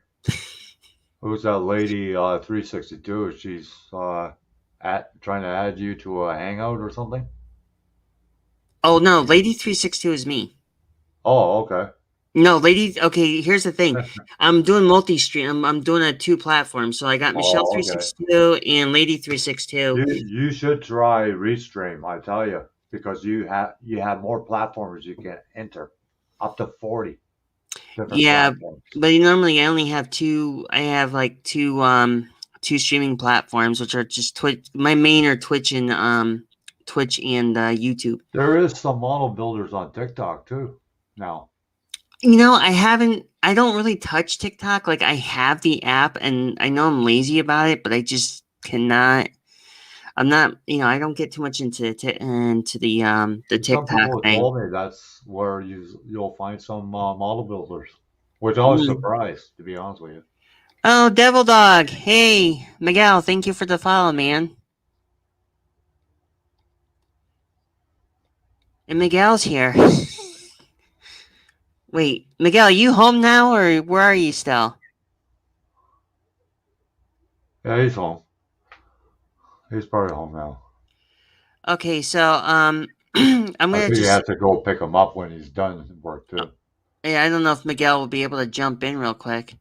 Who's that lady, 362? She's at trying to add you to a hangout or something? Oh no, Lady 362 is me. Oh, okay. No, Lady. Okay, here's the thing. I'm doing multi-stream. I'm doing a two platforms. So I got Michelle Oh, okay. 362 and Lady 362. You should try Restream, I tell you, because you have more platforms you can enter, up to 40 different Yeah, platforms. but normally I only have two. I have like two streaming platforms, which are just Twitch. My main are Twitch and YouTube. There is some model builders on TikTok too now. I haven't. I don't really touch TikTok. Like I have the app, and I know I'm lazy about it, but I just cannot. I'm not. I don't get too much into the Some TikTok people have thing. told me that's where you'll find some model builders, which I was Mm. surprised, to be honest with you. Oh, Devil Dog. Hey, Miguel. Thank you for the follow, man. And Miguel's here. Wait, Miguel, you home now, or where are you still? Yeah, he's home. He's probably home now. Okay, so I'm I gonna think you just. have to go pick him up when he's done work too. Yeah, I don't know if Miguel will be able to jump in real quick.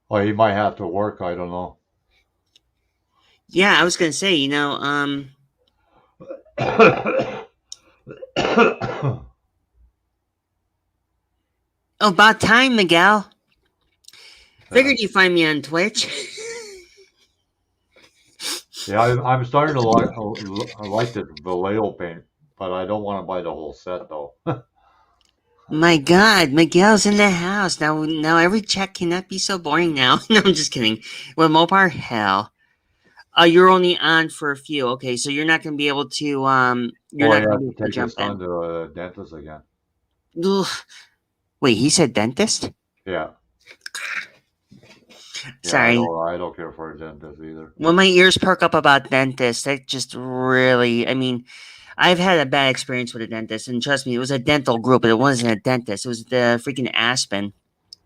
Well, he might have to work. I don't know. Yeah, I was gonna say, oh, about time, Miguel. Yeah, Figured you find me on Twitch. yeah. I'm starting to like this Vallejo paint, but I don't want to buy the whole set though. My God, Miguel's in the house now. Every check cannot be so boring now. No, I'm just kidding. Well, Mopar, hell. You're only on for a few. Okay, so you're not gonna be able to. You're Well, not he gonna has be to able to take his jump son in. to a dentist again. Ugh. Wait, he said dentist. Yeah, yeah. I Sorry. don't. I don't care for a dentist either. When my ears perk up about dentists, that just really. I mean, I've had a bad experience with a dentist, and trust me, it was a dental group, but it wasn't a dentist. It was the freaking Aspen.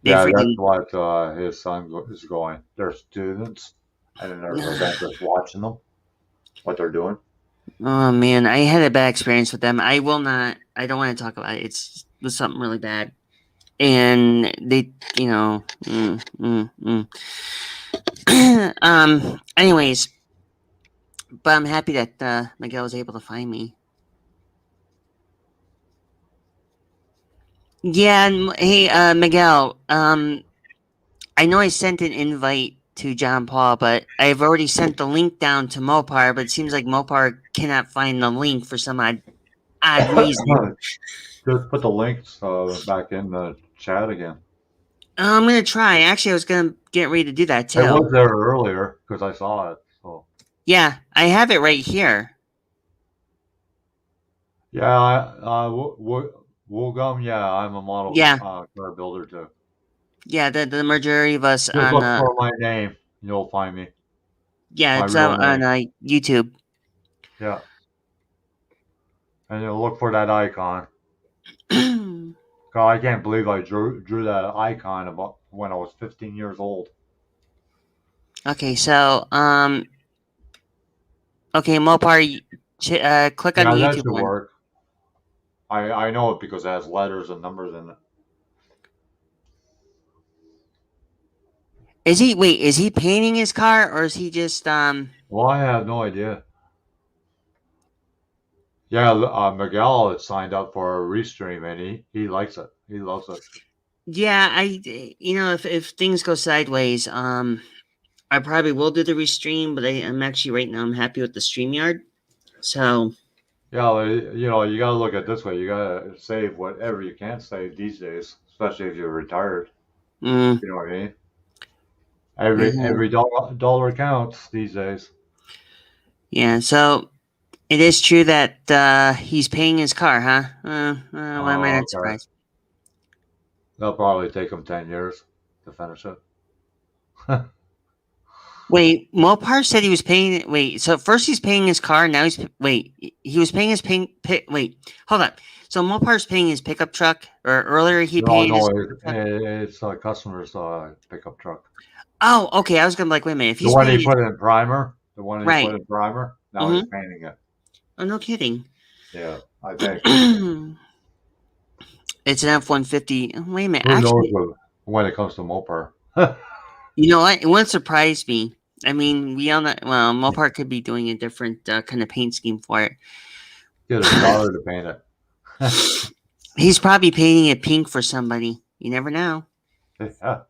They Yeah, that's freaking. what his son is going. They're students, and then there's a dentist watching them, what they're doing. Oh man, I had a bad experience with them. I will not. I don't want to talk about it. It was something really bad, and they, Anyways, but I'm happy that Miguel was able to find me. Yeah, and, hey, Miguel. I know I sent an invite to John Paul, but I've already sent the link down to Mopar. But it seems like Mopar cannot find the link for some odd reason. Just put the links back in the chat again. I'm gonna try. Actually, I was gonna get ready to do that It too. was there earlier because I saw it. So Yeah, I have it right here. yeah, Woogum. Yeah, I'm a model Yeah, car builder too. yeah. The majority of us Just on look for my name, you'll find me. yeah, My it's real on name. YouTube. Yeah, and you'll look for that icon. God, I can't believe I drew that icon about when I was 15 years old. Okay, so okay, Mopar, click on Yeah, the that YouTube should one. work. I know it because it has letters and numbers in it. Is he painting his car or is he just Well, I have no idea. Yeah, Miguel had signed up for a restream and he likes it. He loves it. yeah, if things go sideways, I probably will do the restream, but I'm actually right now I'm happy with the StreamYard. So, Yeah, well, you gotta look at it this way. You gotta save whatever you can save these days, especially if you're retired. mm, You know what I mean? Every mhm. dollar counts these days. Yeah, so it is true that he's paying his car, huh? Why am I Oh, not okay. surprised? That'll probably take him 10 years to finish it. Wait, Mopar said he was paying. Wait, so first he's paying his car. Now wait. He was paying his wait, hold on. So Mopar's paying his pickup truck, or earlier he No, paid no, his pickup truck. it's a customer's pickup truck. Oh, okay. I was gonna like, wait a minute. If The he's one he paying his put in primer, the one he put right, in primer. Now he's mm-hmm. painting it. Oh, no kidding. Yeah, I think. It's an F-150. Wait a minute. Who knows Actually, when it comes to Mopar? you know what? It wouldn't surprise me. I mean, we all know. Well, Mopar could be doing a different kind of paint scheme for it. Get his daughter to paint it. He's probably painting it pink for somebody. You never know. Yeah.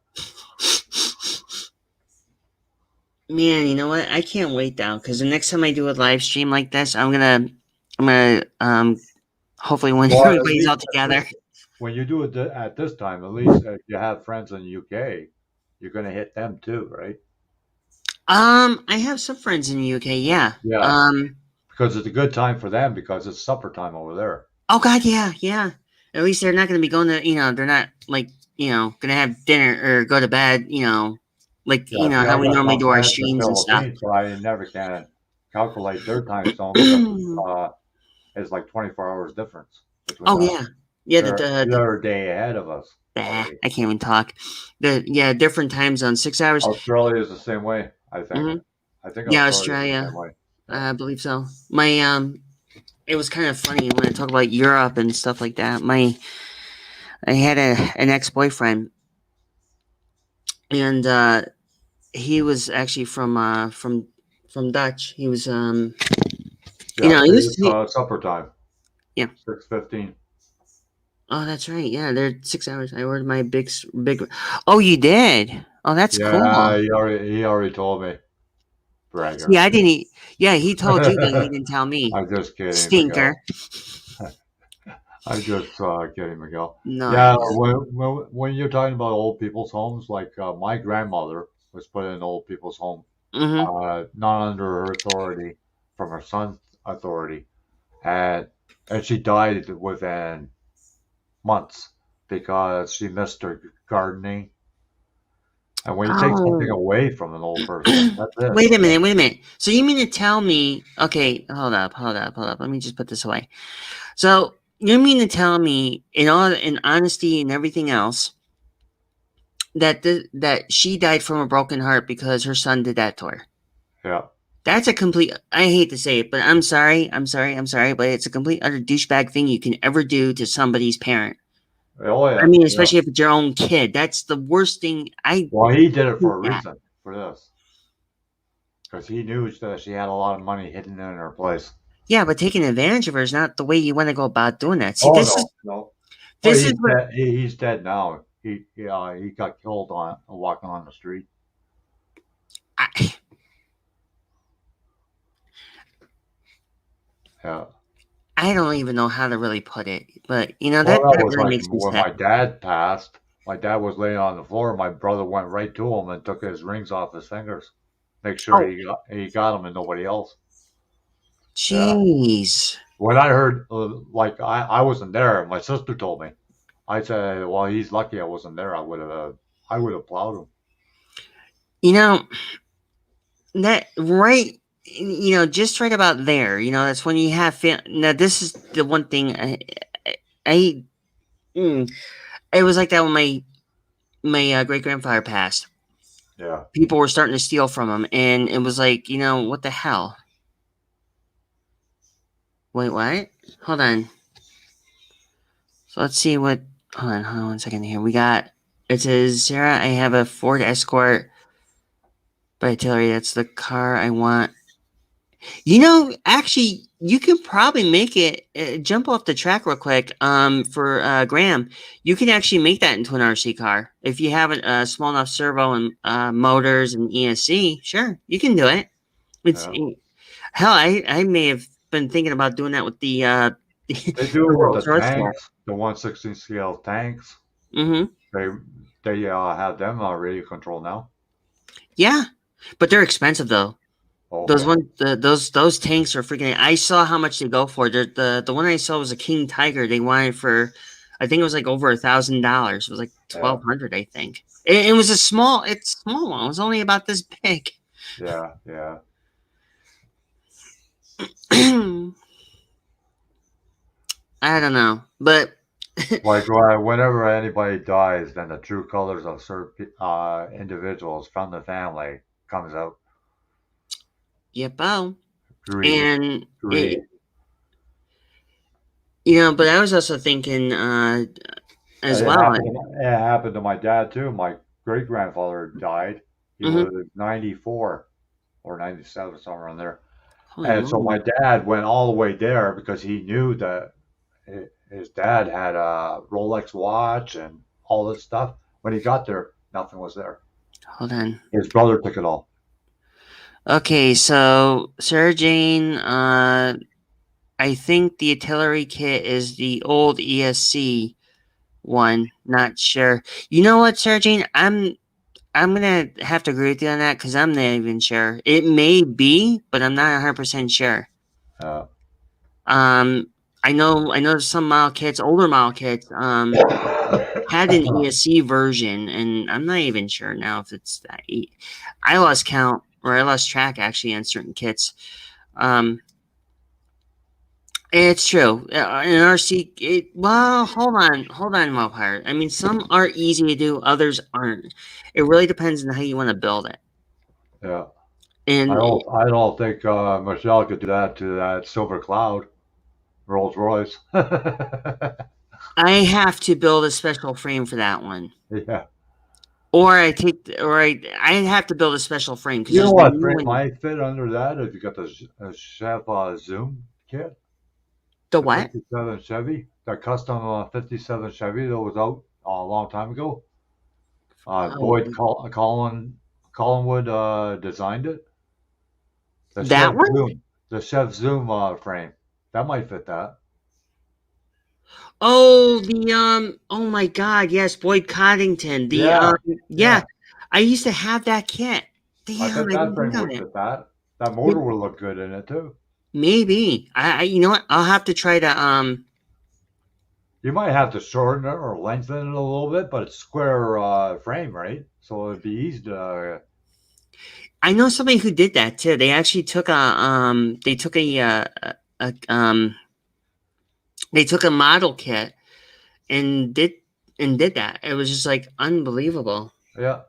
Man, you know what? I can't wait now because the next time I do a live stream like this, I'm gonna hopefully when Well, at everybody's least all together. when you do it at this time, at least if you have friends in the UK, you're gonna hit them too, right? I have some friends in the UK. Yeah. Yeah, because it's a good time for them because it's supper time over there. Oh God, yeah, yeah. At least they're not gonna be going to. They're not like gonna have dinner or go to bed. Like Yeah, see, how I we got normally some do our friends in the streams and stuff. Philippines, so I never can calculate their time zone because it's like 24 hours difference between Oh us. yeah, yeah. They're a day ahead of us already. I can't even talk. Different time zones, 6 hours. Australia is the same way, I think. Hmm. I think Yeah, Australia is the Australia. same way. Yeah. I believe so. My it was kind of funny when I talk about Europe and stuff like that. I had an ex boyfriend, and he was actually from Dutch. He was Yeah, he see, was it's supper time, yeah. 6:15. Oh, that's right. Yeah, they're 6 hours. I ordered my big. Oh, you did? Oh, that's Yeah, cool. he already told me, See, bragger. I didn't. Yeah, he told you, but he didn't tell me. I'm just kidding, Stinker. Miguel. I'm just kidding, Miguel. No, Yeah, yeah. when you're talking about old people's homes, like my grandmother was put in an old people's home, Mm-hmm. not under her authority, from her son's authority, and she died within months because she missed her gardening. And when you take something Oh, away from an old person, that's it. wait a minute. Wait a minute. So you mean to tell me? Okay, hold up. Let me just put this away. So you mean to tell me, in honesty and everything else, that she died from a broken heart because her son did that to her? Yeah. That's a complete. I hate to say it, but I'm sorry. I'm sorry, but it's a complete utter douchebag thing you can ever do to somebody's parent. Oh I yeah. mean, Yeah. especially if it's your own kid. That's the worst thing. I Well, he did it for hate a that. reason for this, because he knew that she had a lot of money hidden in her place. Yeah, but taking advantage of her is not the way you want to go about doing that. See, Oh no, no. Well, this is what he's dead now. He got killed on walking on the street. I, Yeah. I don't even know how to really put it. But Well, that that was really like makes me when sad. my dad passed. My dad was laying on the floor. My brother went right to him and took his rings off his fingers. Make sure Oh, he got him and nobody else. Yeah. jeez. When I heard, like I wasn't there. My sister told me. I said, "Well, he's lucky I wasn't there. I would have plowed him." You know, that right, just right about there, that's when you have now this is the one thing I mm, it was like that when my great grandfather passed. Yeah. People were starting to steal from him, and it was like, what the hell? Wait, what? Hold on. So let's see what. Hold on 1 second here. We got. It says, Sarah, I have a Ford Escort by Artillery. That's the car I want. Actually, you can probably make it. Jump off the track real quick. For Graham, you can actually make that into an RC car if you have a small enough servo and motors and ESC. Sure, you can do it. It's Yeah. hell. I may have been thinking about doing that with the the They do it with Rolls the Royce car. tanks, the 1/16 scale tanks. Mm-hmm. They they have them radio control now. Yeah, but they're expensive though. Those Okay. those tanks are freaking. I saw how much they go for. The one I saw was a King Tiger. They wanted for, I think it was like over $1,000. It was like Yeah. 1,200. I think it was a small. It's small one. It was only about this big. Yeah. Yeah. I don't know, but Like whenever anybody dies, then the true colors of certain individuals from the family comes out. yep. Oh, Greed. and Greed. but I was also thinking as It well. happened. It happened to my dad too. My great grandfather died. He Mhm. was 94 or 97, somewhere in there. Holy And so moly. my dad went all the way there because he knew that his dad had a Rolex watch and all this stuff. When he got there, nothing was there. Hold on. His brother took it all. Okay, so Sarah Jane, I think the artillery kit is the old ESC one. Not sure. You know what, Sarah Jane? I'm gonna have to agree with you on that because I'm not even sure. It may be, but I'm not 100% sure. Uh, Um, I know some model kits, older model kits, had an ESC version, and I'm not even sure now if it's that. I lost count, or I lost track actually on certain kits. Um, it's true. In RC, well, hold on, Mopire. I mean, some are easy to do, others aren't. It really depends on how you want to build it. yeah. I And don't. I don't think Michelle could do that to that Silver Cloud Rolls Royce. I have to build a special frame for that one, Yeah. or I have to build a special frame because You know there's what new frame one. might fit under that if you got the Chef Zoom kit, The the what? 57 Chevy, the custom 57 Chevy that was out a long time ago. Oh, Boyd Collinwood designed it. The that Chef one? Zoom, the Chef Zoom frame that might fit that. Oh, the oh my God, yes, Boyd Coddington. The Yeah, yeah, yeah. I used to have that kit. I Damn, bet I that didn't think frame of would it. fit that. That motor would look good in it too. Maybe. You know what? I'll have to try to You might have to shorten it or lengthen it a little bit, but it's square frame, right? So it'd be easy to. I know somebody who did that too. They actually took a they took a model kit and did that. It was just like unbelievable. Yeah,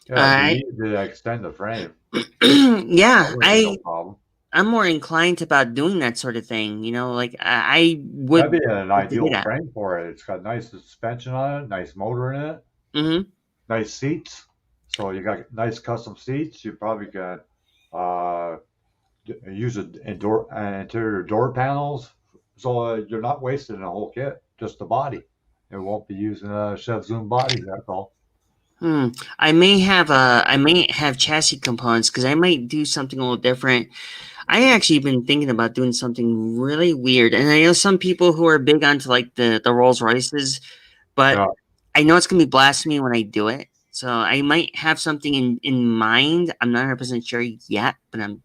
yeah, it'd be I easy to extend the frame. That yeah, wouldn't be no problem. I'm more inclined to about doing that sort of thing. Like I That'd would be an like to do ideal that. frame for it. It's got nice suspension on it, nice motor in it, Hmm. nice seats. So you got nice custom seats. You probably can uh, use interior door panels, so you're not wasting a whole kit, just the body. It won't be using a Chef Zoom body. That's all. Hmm. I may have chassis components because I might do something a little different. I actually been thinking about doing something really weird, and I know some people who are big onto like the Rolls Royces, but Yeah, I know it's gonna be blasphemy when I do it, so I might have something in mind. I'm not 100% sure yet, but I'm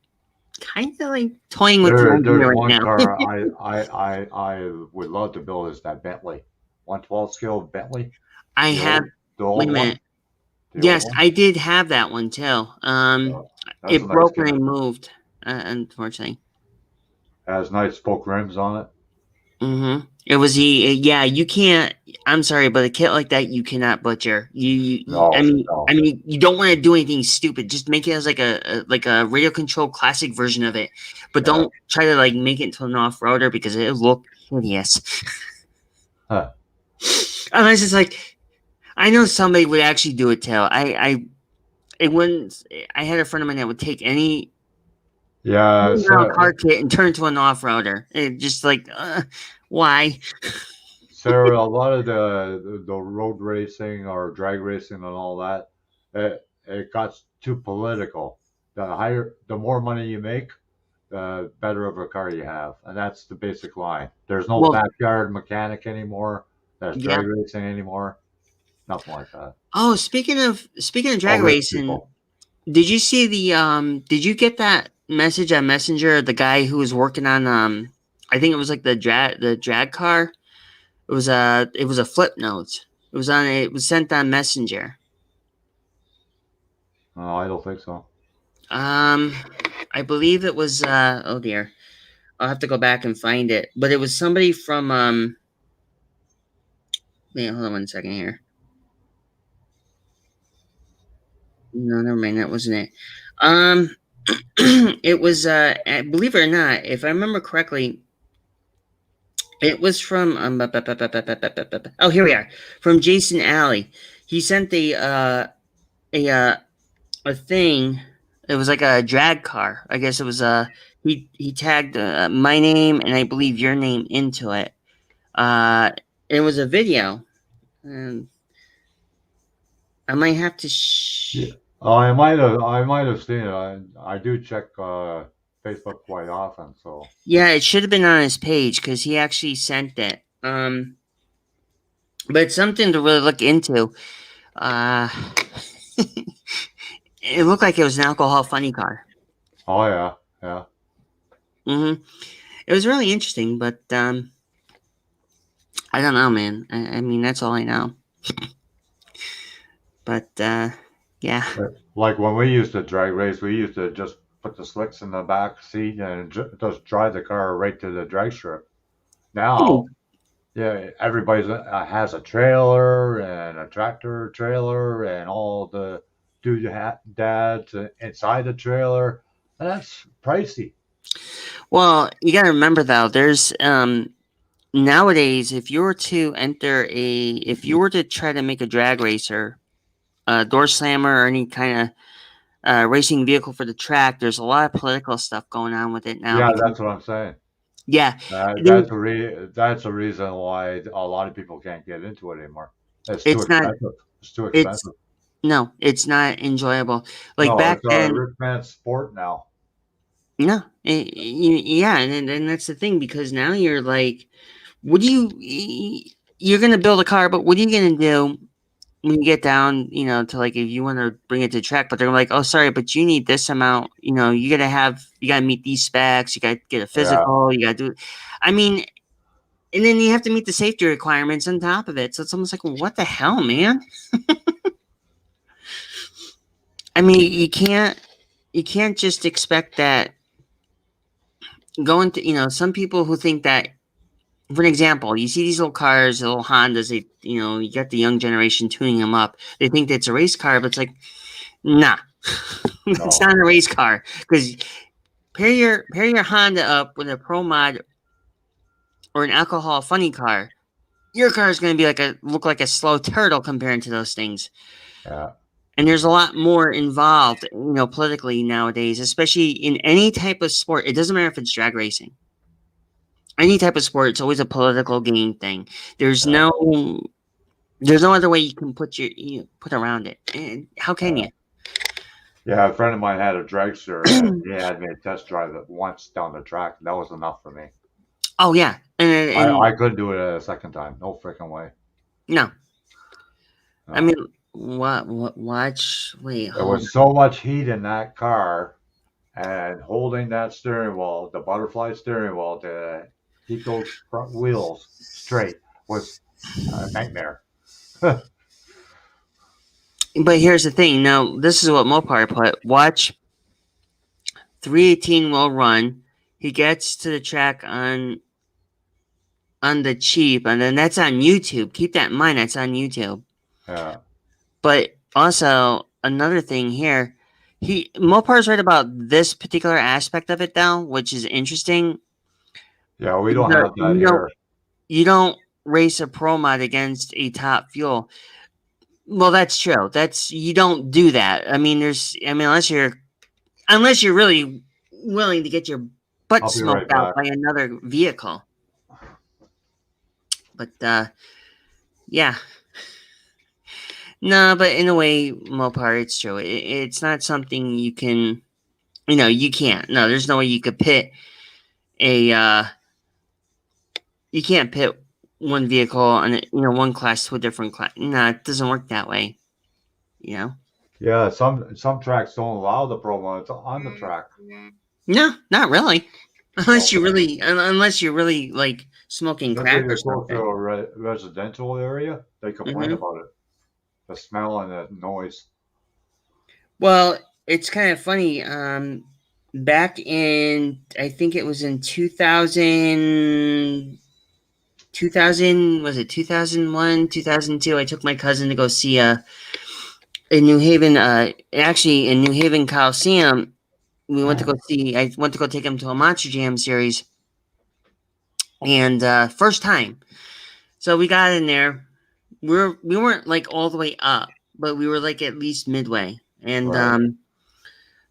kind of like toying with the idea There's right one now. car I would love to build is that Bentley, 112 scale Bentley, I the have. old the Wait old a one, minute. the old Yes, one. I did have that one too. Yeah, that's a It nice broke when I car. moved. Unfortunately. Has nice spoke rims on it. It was yeah. You can't. I'm sorry, but a kit like that you cannot butcher. I No, mean, no. you don't want to do anything stupid. Just make it as like like a radio control classic version of it, but Yeah. don't try to like make it into an off roader because it'll look hideous. Huh. Unless it's like I know somebody would actually do it. Too. It wouldn't. I had a friend of mine that would take any Yeah, car kit and turn to an off roader. It just like why? Sarah, a lot of the road racing or drag racing and all that, it got too political. The more money you make, the better of a car you have, and that's the basic line. There's no Well, backyard mechanic anymore. There's yeah. drag racing anymore. Nothing like that. Oh, speaking of All drag rich racing, people. did you see the did you get that message on Messenger, the guy who was working on I think it was like the drag car? It was a flip note. It was sent on Messenger. No, I don't think so. Um I believe it was oh dear. I'll have to go back and find it. But it was somebody from wait, hold on one second here. No, never mind, that wasn't it. Um it was believe it or not, if I remember correctly, it was from oh, here we are, from Jason Alley. He sent a a thing. It was like a drag car. I guess it was he tagged my name and I believe your name into it. It was a video, and I might have to. Yeah. I might have seen it. I do check Facebook quite often, so Yeah, it should have been on his page because he actually sent it. But it's something to really look into. Uh, it looked like it was an alcohol funny car. oh yeah, yeah. It was really interesting, but I don't know, man. I mean, that's all I know. But yeah. Like when we used to drag race, we used to just put the slicks in the back seat and just drive the car right to the drag strip. Oh, Now, yeah, everybody has a trailer and a tractor trailer and all the dads inside the trailer, and that's pricey. well, you got to remember though. There's nowadays, if you were to try to make a drag racer, door slammer, or any kind of racing vehicle for the track, there's a lot of political stuff going on with it now Yeah, because that's what I'm saying. yeah, That's a reason why a lot of people can't get into it anymore. It's too it's not. expensive. It's too It's expensive. no, it's not enjoyable. Like No, back it's a then, rich man's sport now. no, yeah, and that's the thing because now you're like, what do you're gonna build a car, but what are you gonna do when you get down, to like if you want to bring it to track, but they're like, oh, sorry, but you need this amount, you gotta meet these specs, you gotta get a Yeah, physical, you gotta do, I mean, and then you have to meet the safety requirements on top of it. So it's almost like, what the hell, man? I mean, you can't just expect that going to, some people who think that, for an example, you see these little cars, little Hondas, you got the young generation tuning them up. They think that it's a race car, but it's like, nah, it's no, not a race car. Because pair your Honda up with a Pro Mod or an alcohol funny car, your car is going to be look like a slow turtle compared to those things. yeah, And there's a lot more involved, politically nowadays, especially in any type of sport. It doesn't matter if it's drag racing. Any type of sport, it's always a political gain thing. There's yeah, no there's no other way you can put around it. And how can yeah. you? Yeah, a friend of mine had a dragster, and he had me test drive it once down the track. And that was enough for me. Oh yeah, and I couldn't do it a second time. No freaking way. no, I mean, what? Watch. Wait, There hold. was so much heat in that car, and holding that steering wheel, the butterfly steering wheel, to keep those front wheels straight was a nightmare. But here's the thing. Now, this is what Mopar put. Watch 318 will run. He gets to the track on the cheap, and then that's on YouTube. Keep that in mind. That's on YouTube. Yeah, But also another thing here, Mopar's right about this particular aspect of it, though, which is interesting. yeah, we don't have that You don't here. you don't race a pro mod against a top fuel. Well, that's true. That's you don't do that. I mean, unless you're really willing to get your butt I'll be right smoked out back. by another vehicle. But yeah. No, but in a way, Mopar, it's true. It's not something you can, you can't. No, there's no way you could pit a, you can't pit one vehicle on, one class to a different class. No, it doesn't work that way, you know? Yeah, some tracks don't allow the pro mods on the track. No, not really. Unless Well, unless you're really like smoking just when crack or you're close to something. a residential area, they complain Hmm. about it. The smell and the noise. Well, it's kind of funny. Back in, I think it was in 2000, was it 2001, 2002? I took my cousin to go see in New Haven, actually in New Haven Coliseum. I went to go take him to a Monster Jam series, and first time. So we got in there. We weren't like all the way up, but we were like at least midway. And Right.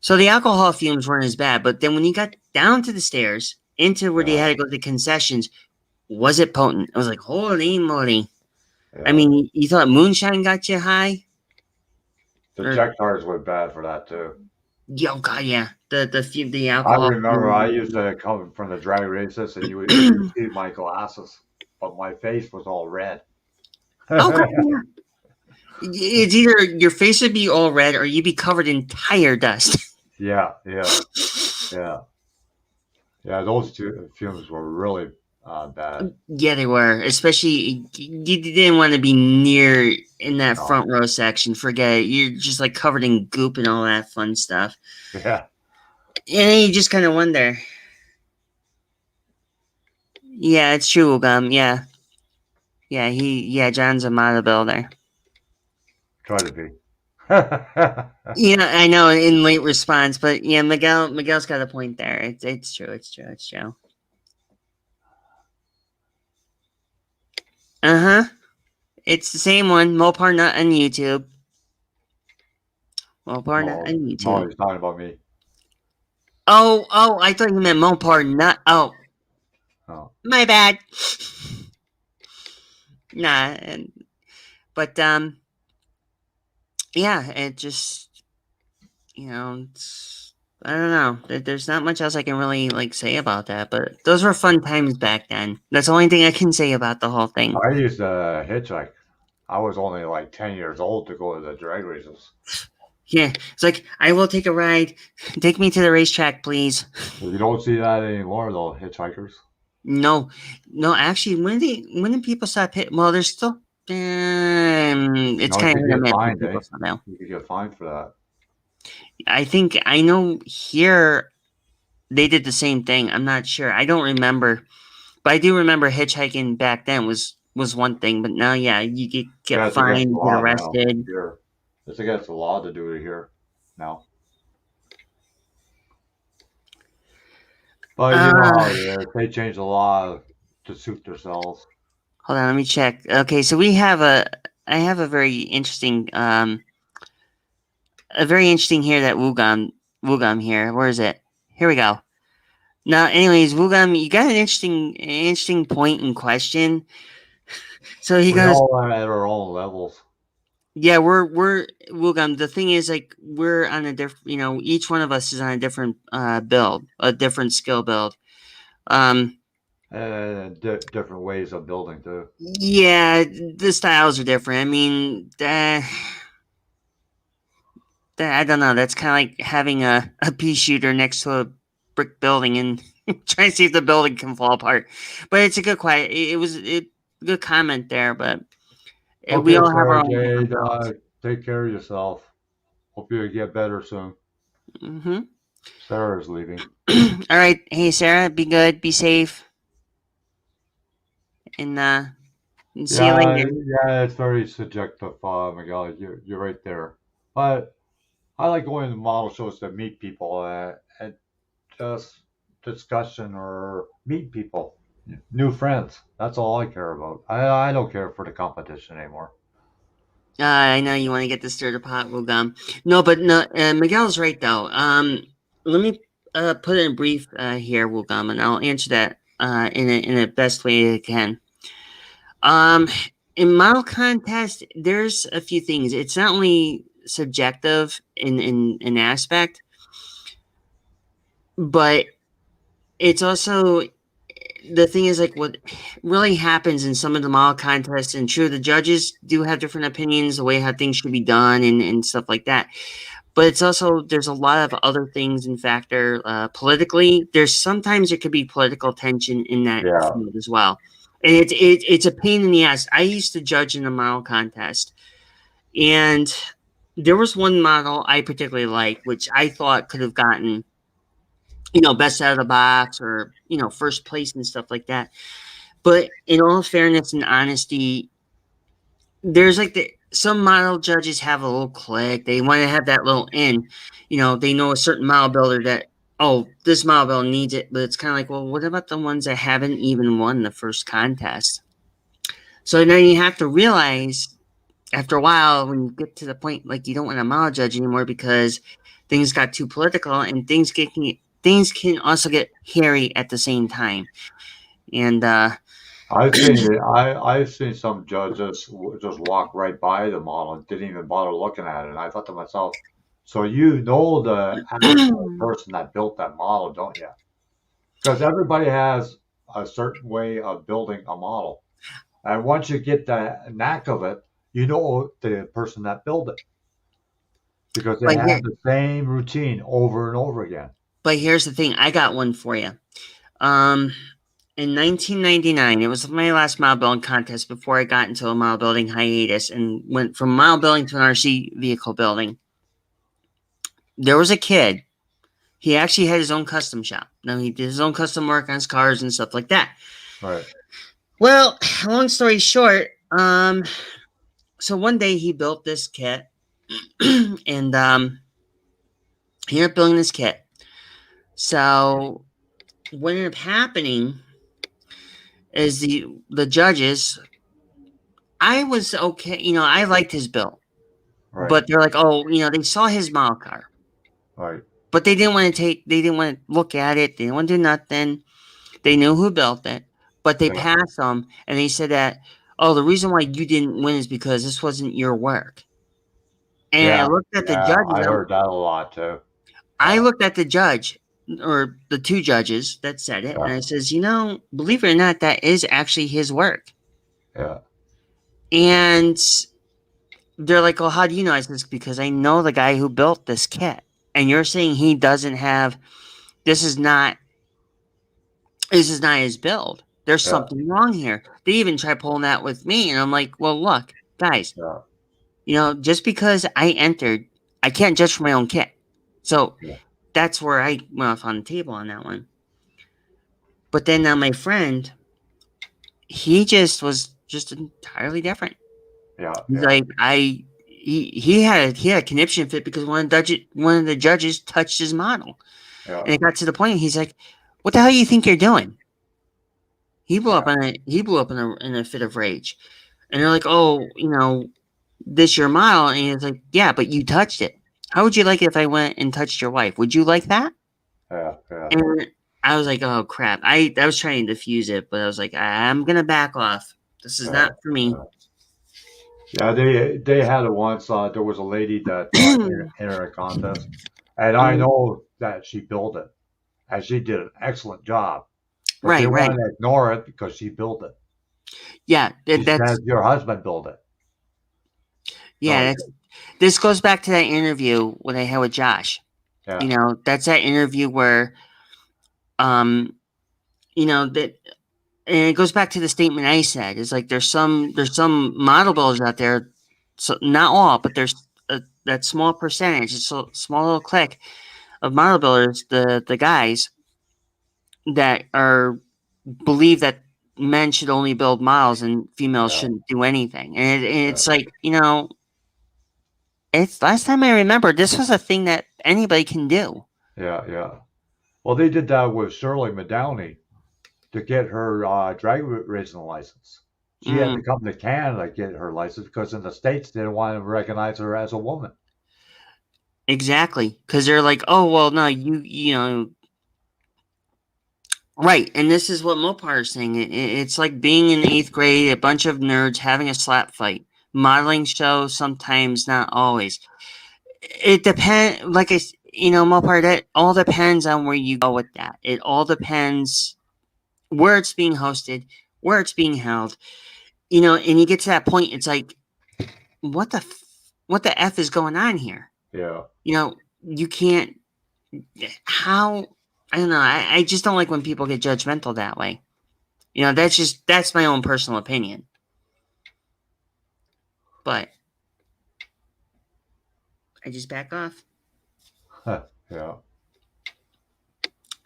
so the alcohol fumes weren't as bad. But then when you got down to the stairs, into where they Yeah, had to go to the concessions, was it potent? I was like, holy moly. I yeah. mean, you thought moonshine got you high? The Or, jet cars were bad for that too. oh god, yeah. The I alcohol remember I fumes. used to come from the drag races, and you would see my glasses, but my face was all red. Oh god, yeah. It's either your face would be all red or you'd be covered in tire dust. Yeah, yeah, yeah, yeah. Those two fumes were really bad. Yeah, they were. Especially, you didn't want to be near in that No. front row section. Forget it. You're just like covered in goop and all that fun stuff. Yeah, And then you just kind of wonder. Yeah, it's true, Yeah. Yeah, John's a model builder. try to be. Yeah, I know in late response, but yeah, Miguel's got a point there. It's true. It's true. It's true. Uh huh. It's the same one. Mopar Nut on YouTube. Mopar Nut No, on no, YouTube. he's talking about me. Oh, I thought you meant Mopar Nut. Oh, No. my bad. Nah, but yeah, it just I don't know. There's not much else I can really like say about that. But those were fun times back then. That's the only thing I can say about the whole thing. I used to hitchhike. I was only like 10 years old to go to the drag races. Yeah, it's like I will take a ride. Take me to the racetrack, please. You don't see that anymore, though, hitchhikers. No, no. Actually, when did people stop hit? Well, there's still. It's No, you kind of could hit or get miss with fined, people eh? still now. You could get fined for that. I know here they did the same thing. I'm not sure. I don't remember, but I do remember hitchhiking back then was one thing. But now, yeah, you Yeah, get it's against fined, the you get law now arrested. here. It's against the law to do it here now. But you know how it is. They change the law to suit themselves. Hold on, let me check. Okay, so I have a very interesting here that Wugam here. Where is it? Here we go. Now, anyways, Wugam, you got an interesting point in question. So he We goes, all are at our own levels. yeah, we're Wugam. The thing is, like, we're on a different, each one of us is on a different build, a different skill build. Um, and different ways of building too. Yeah, the styles are different. I mean, I don't know. That's kind of like having a pea shooter next to a brick building and trying to see if the building can fall apart. But it's a good quiet. It was a good comment there. But we Okay, all have our Sarah own different Jade, builds. take care of yourself. Hope you get better soon. Hmm. Sarah's leaving. All right. Hey, Sarah. Be good. Be safe. And see you Yeah, later. yeah, it's very subjective, Miguel. You're right there. But I like going to model shows to meet people and just discussion or meet people, new friends. That's all I care about. I don't care for the competition anymore. I know you want to get the stir the pot, Will gum. No, but no. Miguel's right though. Let me put it in brief here, Will gum, and I'll answer that in the best way I can. Um, in model contest, there's a few things. It's not only subjective in an aspect, but it's also the thing is like what really happens in some of the model contests. And sure, the judges do have different opinions, the way how things should be done, and stuff like that. But it's also there's a lot of other things in factor politically. There's sometimes there could be political tension in that Yeah, field as well, and it's a pain in the ass. I used to judge in a model contest, and there was one model I particularly liked, which I thought could have gotten best out of the box or first place and stuff like that. But in all fairness and honesty, there's like some model judges have a little click. They want to have that little in. They know a certain model builder that, oh, this model builder needs it, but it's kind of like, well, what about the ones that haven't even won the first contest? So then you have to realize after a while when you get to the point like you don't want a model judge anymore because things got too political and things can also get hairy at the same time. And I've seen some judges just walk right by the model and didn't even bother looking at it. And I thought to myself, so you know the actual person that built that model, don't you? Because everybody has a certain way of building a model. And once you get the knack of it, you know the person that built it because they but have here, the same routine over and over again. but here's the thing. I got one for you. Um, in 1999, it was my last model building contest before I got into a model building hiatus and went from model building to an RC vehicle building. There was a kid. He actually had his own custom shop. Now he did his own custom work on his cars and stuff like that. Right. Well, long story short, so one day he built this kit, and he ended up building this kit. So what ended up happening is the judges. I was okay, I liked his build, Right. but they're like, oh, they saw his model car, Right. but they didn't want to look at it, they didn't want to do nothing. They knew who built it, but they Yeah. passed them, and they said that, oh, the reason why you didn't win is because this wasn't your work. And I Yeah. looked at the Yeah. judge, I heard that a lot too. I Yeah. looked at the judge or the two judges that said it, and Yeah. I says, believe it or not, that is actually his work. Yeah. And they're like, "Oh, how do you know?" I says, "Because I know the guy who built this kit, and you're saying he doesn't have. This is not. This is not his build. There's Yeah. something wrong here." They even try pulling that with me, and I'm like, "Well, look, guys. Yeah. Just because I entered, I can't judge for my own kit. So Yeah. that's where I went off on the table on that one. But then now my friend, he just was just entirely different. Yeah. He's Yeah. like, he had a conniption fit because one of the judges touched his model, Yeah. and it got to the point he's like, "What the hell do you think you're doing?" He blew up in a fit of rage, and they're like, "Oh, this your model?" And he's like, "Yeah, but you touched it. How would you like it if I went and touched your wife? Would you like that?" Yeah. Yeah. And I was like, "Oh crap!" I was trying to diffuse it, but I was like, "I'm gonna back off. This is Yeah. not for me." Yeah. Yeah, they had it once. There was a lady that entered a contest, and I Mhm. know that she built it, and she did an excellent job. But they right, right. want to ignore it because she built it. Yeah, She that's says your husband built it. yeah. So This goes back to that interview what I had with Josh. yeah, That's that interview where um, that, and it goes back to the statement I said. Is like there's some model builders out there, so not all, but there's that small percentage, it's a small little clique of model builders, the guys that are believe that men should only build models and females yeah, shouldn't do anything. And yeah, it's like, it's last time I remember, this was a thing that anybody can do. yeah, yeah. Well, they did that with Shirley Madowney to get her drag racing license. She had to Mm, come to Canada to get her license because in the States they didn't want to recognize her as a woman. exactly. Because they're like, oh, well, no, right. And this is what Mopar is saying. It's like being in eighth grade, a bunch of nerds having a slap fight. Modeling show, sometimes, not always. It depends, Mopar, that all depends on where you go with that. It all depends where it's being hosted, where it's being held. And you get to that point, it's like, what the what the f is going on here? Yeah, You can't. How? I don't know. I just don't like when people get judgmental that way. That's my own personal opinion. But I just back off. yeah.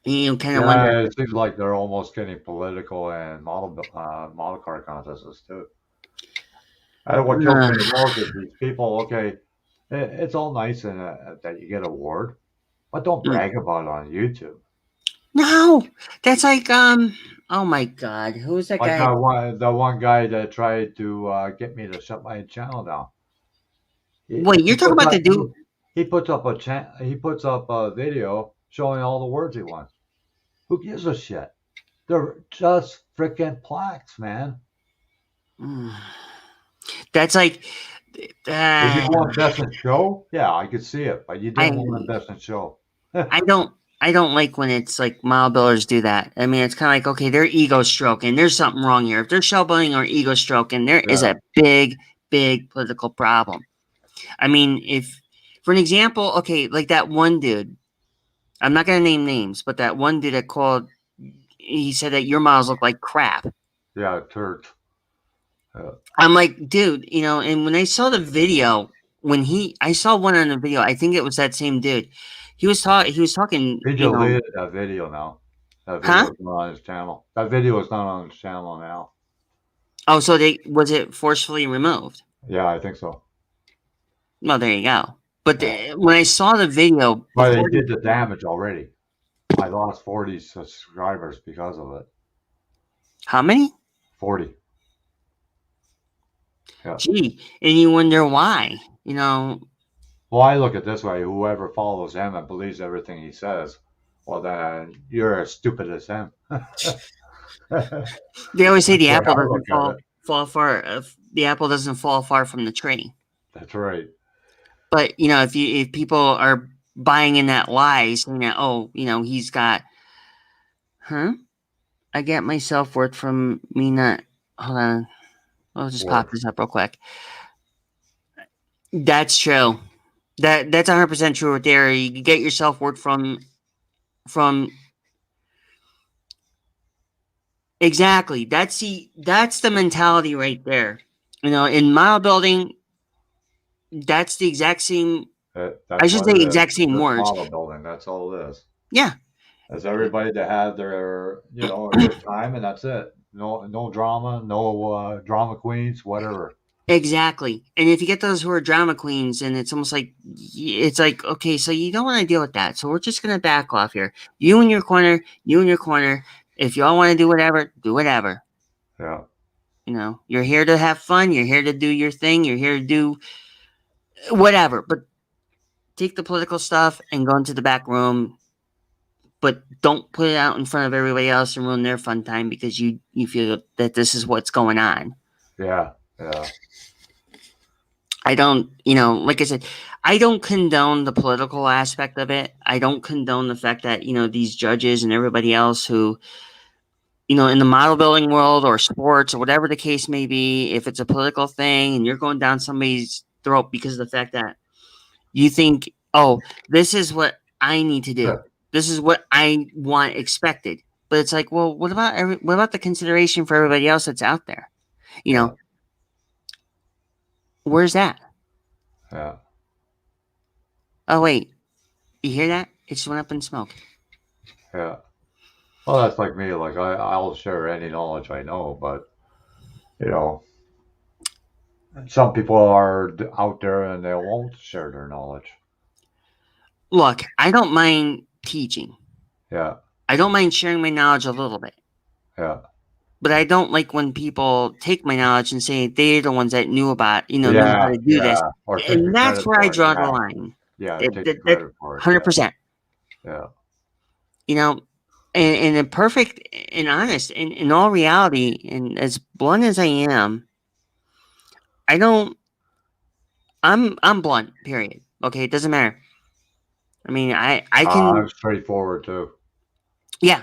And you kind of wonder. Yeah, it seems like they're almost getting political and model car contests too. And what kills Uh, me the most is these people. Okay, it's all nice and that you get an award, but don't mm. brag about it on YouTube. No, that's like Oh my God, who's that Like guy? the one guy that tried to get me to shut my channel down. Wait, you're He talking puts about up the dude? he puts up a video showing all the words he wants. Who gives a shit? They're just freaking plaques, man. Mm. That's like. Did you Uh, want best in show? Yeah, I could see it, but you I didn't want best in show. I don't I don't like when it's like mile builders do that. I mean, it's kind of like, okay, they're ego stroking. There's something wrong here. If they're shell building or ego stroking, there is Yeah, a big, big political problem. I mean, if for an example, okay, like that one dude, I'm not gonna name names, but that one dude that called, he said that your models look like crap. yeah, turd. Yeah, I'm like, dude, and when I saw the video, I saw one on the video, I think it was that same dude. He was talking, he deleted that video now. That huh? video is not on his channel. That video is not on his channel now. Oh, so was it forcefully removed? Yeah, I think so. Well, there you go. But Yeah, when I saw the video but he before, did the damage already. I lost 40 subscribers because of it. how many? 40. Yeah. Gee, and you wonder why. Well, I look at it this way: whoever follows him and believes everything he says, well, then you're as stupid as him. That's They always say the way I look at it. fall far. The apple doesn't fall far from the tree. That's right. But if people are buying in that lie, saying that, oh, he's got, huh? I get my self worth from me not. Hold on, I'll just pop Work. this up real quick. That's true. That's 100% true right there. You get your self worth from exactly. That's the mentality right there. In model building, that's the exact same. I That's should what say it is. exact It's same just words. model building. That's all it is. Yeah, As everybody to have their, a good time, and that's it. No drama, no drama queens, whatever. exactly. And if you get those who are drama queens, and it's almost like it's like, okay, so you don't want to deal with that. So we're just gonna back off here. You in your corner. You in your corner. If y'all want to do whatever, do whatever. Yeah, You're here to have fun. You're here to do your thing. You're here to do whatever. But take the political stuff and go into the back room. But don't put it out in front of everybody else and ruin their fun time because you feel that this is what's going on. yeah, yeah, I don't, like I said, I don't condone the political aspect of it. I don't condone the fact that, these judges and everybody else who in the model building world or sports or whatever the case may be, if it's a political thing and you're going down somebody's throat because of the fact that you think, oh, this is what I need to do, Yeah. this is what I want expected. But it's like, well, what about the consideration for everybody else that's out there? You Yeah. know, where's that? Yeah. Oh wait, you hear that? It just went up in smoke. Yeah. Well, that's like me. Like I'll share any knowledge I know, but you know, some people are out there and they won't share their knowledge. Look, I don't mind teaching. Yeah. I don't mind sharing my knowledge a little bit. Yeah. But I don't like when people take my knowledge and say they're the ones that knew how Yeah. to do this. Yeah. Or And taking that's credit where I for it. draw the Yeah. line. Yeah. Taking That credit for it. 100%. Yeah. You know, and a perfect and honest, in all reality, and as blunt as I am, I don't, I'm blunt, period. Okay, it doesn't matter. I mean, I can, I'm straightforward too. yeah.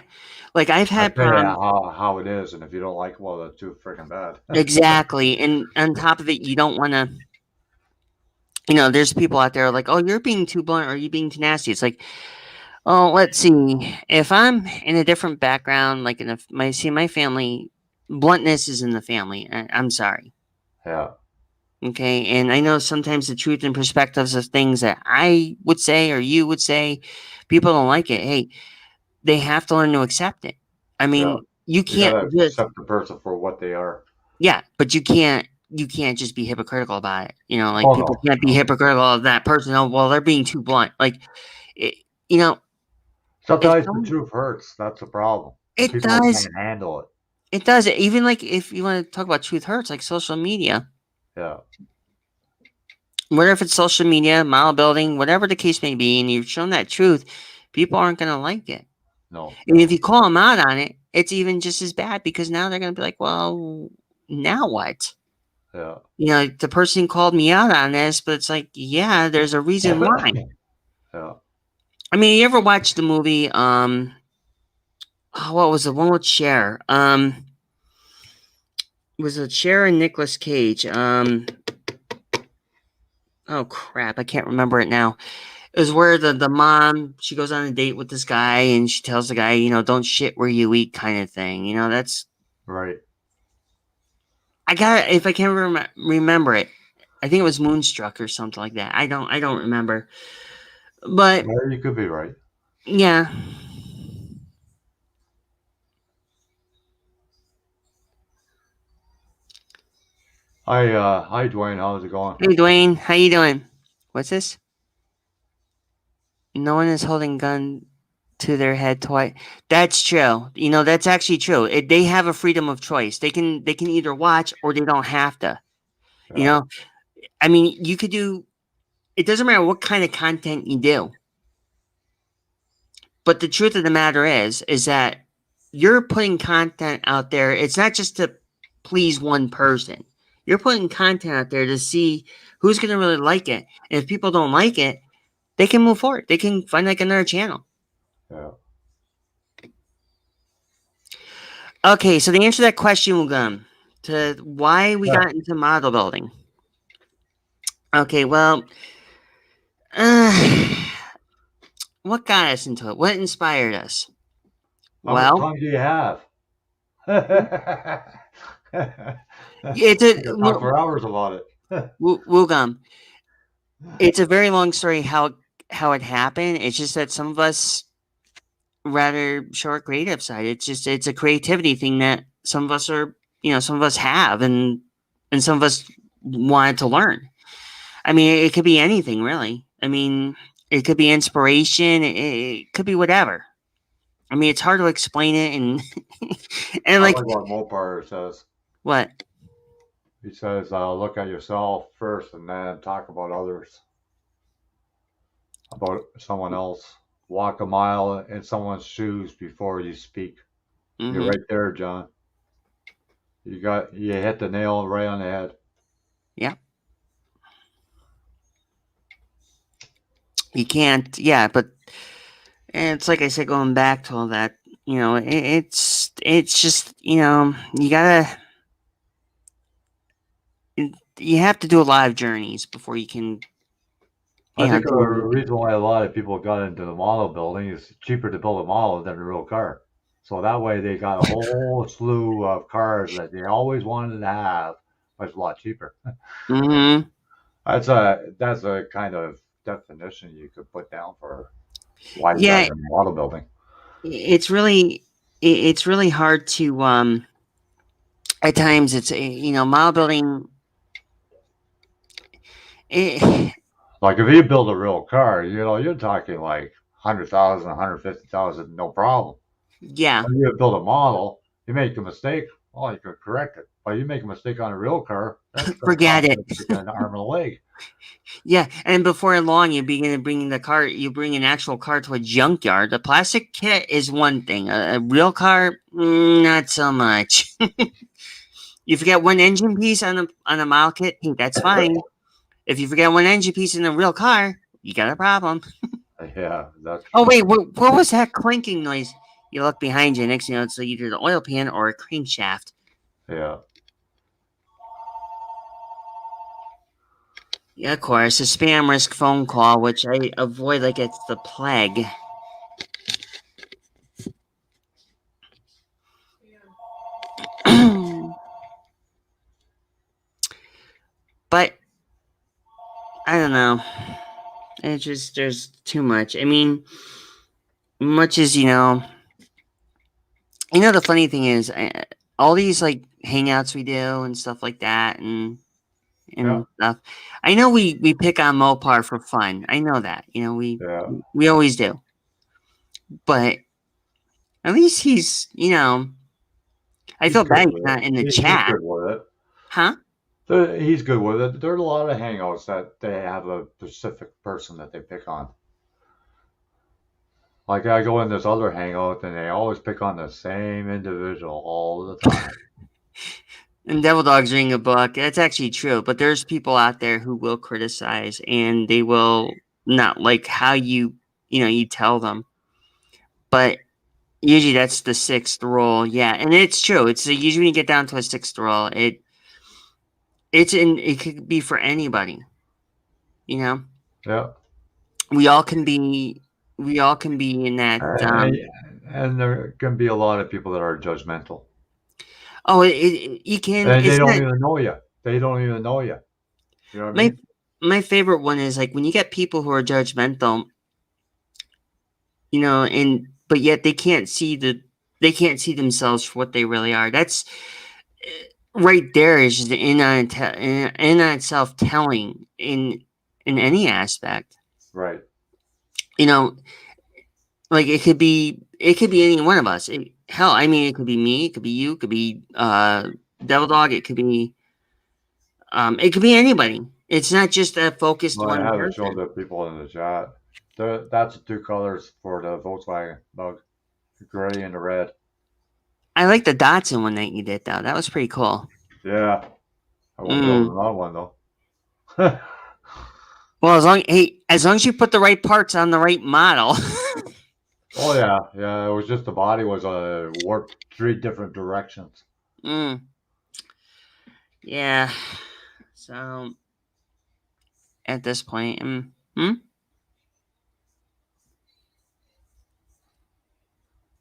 Like I've I had tell you problems. how it is, and if you don't like, well, that's too freaking bad. Exactly. And on top of it, you don't want to, there's people out there like, oh, you're being too blunt or you're being too nasty. It's like, oh, let's see. If I'm in a different background, like my family, bluntness is in the family. I'm sorry. Yeah. Okay. And I know sometimes the truth and perspectives of things that I would say or you would say, people don't like it. Hey, they have to learn to accept it. I Yeah. mean, you You can't gotta just, accept the person for what they are. yeah, but you can't just be hypocritical about it. Like Oh people no, can't be no. hypocritical of that person. Oh, well, they're being too blunt. Like, it, you know, if Sometimes the some, truth hurts. That's the problem. And it people does, can't handle it. it does. Even like if you want to talk about truth hurts, like social media, Yeah. whether if it's social media, model building, whatever the case may be, and you've shown that truth, people aren't going to like it. No, And if no. you call them out on it, it's even just as bad because now they're going to be like, well, now what? Yeah. The person called me out on this, but it's like, yeah, there's a reason why. Yeah. I mean, you ever watched the movie? What was the one with Cher? Was it Cher and Nicolas Cage? Oh crap, I can't remember it now. It was where the mom, she goes on a date with this guy and she tells the guy, don't shit where you eat, kind of thing. That's Right. I got if I can remember it. I think it was Moonstruck or something like that. I don't remember, but Yeah, you could be right. yeah. Hi Dwayne, how's it going? Hey Dwayne, how you doing? What's this? No one is holding gun to their head twice. That's true. That's actually true. They have a freedom of choice. They can either watch or they don't have to. You Yeah. know, I mean, you could do. It doesn't matter what kind of content you do. But the truth of the matter is that you're putting content out there. It's not just to please one person. You're putting content out there to see who's going to really like it. And if people don't like it, they can move forward. They can find like another channel. Yeah. Okay, so the answer to that question will come to why we Yeah. got into model building. Okay, well, uh, what got us into it? What inspired us? How much Well, time do you have? it's We could talk for hours about it. Wugam. It's a very long story how it happened. It's just that some of us rather show our creative side. It's a creativity thing that some of us some of us have, and some of us wanted to learn. I mean, it could be anything really. I mean, it could be inspiration. It could be whatever. I mean, it's hard to explain it, and and I like like what Mopar says. what? He says, look at yourself first and then talk about others, about someone else. Walk a mile in someone's shoes before you speak. You're Mm-hmm. right there, John. You hit the nail right on the head. Yeah, you can't. Yeah, but and it's like I said, going back to all that. It's it's just, you have to do a lot of journeys before you can, I think the do anything. reason why a lot of people got into the model building is cheaper to build a model than a real car. So that way they got a whole slew of cars that they always wanted to have, but it's a lot cheaper. Mm-hmm. That's a kind of definition you could put down for why you got Yeah, into model building. it's really, it's really hard to, at times it's, model building, it, Like if you build a real car, you're talking like 100,000, 150,000, no problem. yeah, When you build a model, you make a mistake, well, you can correct it. But you make a mistake on a real car, that's going to forget cost it. you an arm and a leg. Yeah, and before long, you begin to bring you bring an actual car to a junkyard. The plastic kit is one thing. A real car, not so much. You forget one engine piece on a model kit, hey, that's fine. If you forget one engine piece in a real car, you got a problem. Yeah, that's Oh true. wait, what was that clinking noise? You look behind you, next thing you know, it's either the oil pan or a crankshaft. Yeah. Yeah, of course, a spam risk phone call, which I avoid like it's the plague. But I don't know. It's just there's too much. I mean, much as the funny thing is, all these like hangouts we do and stuff like that, Yeah. and stuff. I know we pick on Mopar for fun. I know that. Yeah. We always do. But at least he's, I He's feel good bad he's with it. not in the He's chat, good with it. huh? He's good with it. There's a lot of hangouts that they have a specific person that they pick on. Like I go in this other hangout and they always pick on the same individual all the time. And Devil Dog's reading a book. That's actually true. But there's people out there who will criticize and they will not like how you tell them. But usually that's the sixth roll. Yeah. And it's true. It's usually when you get down to a sixth roll, it could be for anybody. You know? Yeah. We all can be in that And, and there can be a lot of people that are judgmental. oh you can And they it's don't not even know you. They don't even know you. You know what I my mean? my favorite one is like when you get people who are judgmental, and but yet they can't see themselves for what they really are. That's right there is just in on itself telling in any aspect. Right. You know, like it could be any one of us. Hell, I mean, it could be me, it could be you, it could be Devil Dog, it could be anybody. It's not just a focused Well, I one haven't shown person. the people in the chat. That's the two colors for the Volkswagen Bug, the gray and the red. I like the Datsun one that you did though. That was pretty cool. Yeah. I won't build Mm. another one though. Well, as long as you put the right parts on the right model. Oh yeah, yeah. It was just the body was warped three different directions. Mm. Yeah. So at this point,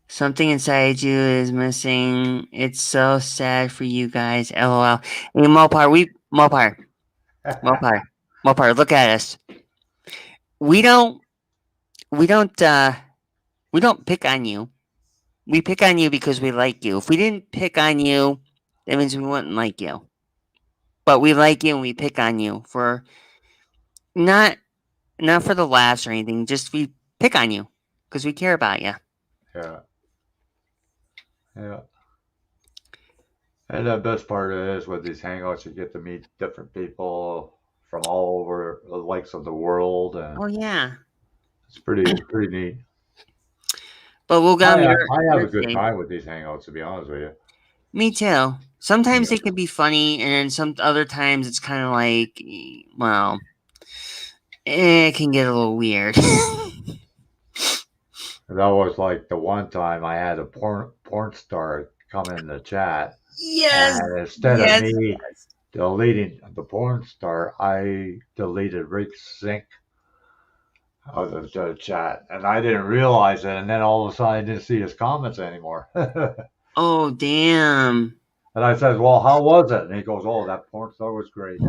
something inside you is missing. It's so sad for you guys. LOL. Hey, Mopar, look at us. We don't, we don't, we don't pick on you. We pick on you because we like you. If we didn't pick on you, that means we wouldn't like you. But we like you and we pick on you for not not for the laughs or anything. Just we pick on you because we care about you. Yeah, yeah. And the best part is with these hangouts, you get to meet different people from all over the likes of the world, and Oh yeah, it's pretty neat. but we'll go your I have a good thing. time with these hangouts, to be honest with you. Me too. Sometimes Yeah. they can be funny, and then some other times it's kind of like, well, it can get a little weird. That was like the one time I had a porn star come in the chat, Yes, and instead of yes, me yes. deleting the porn star, I deleted Rick Sink out of the chat, and I didn't realize it. And then all of a sudden, I didn't see his comments anymore. And Oh, damn. I said, "Well, how was it?" And he goes, "Oh, that porn star was great."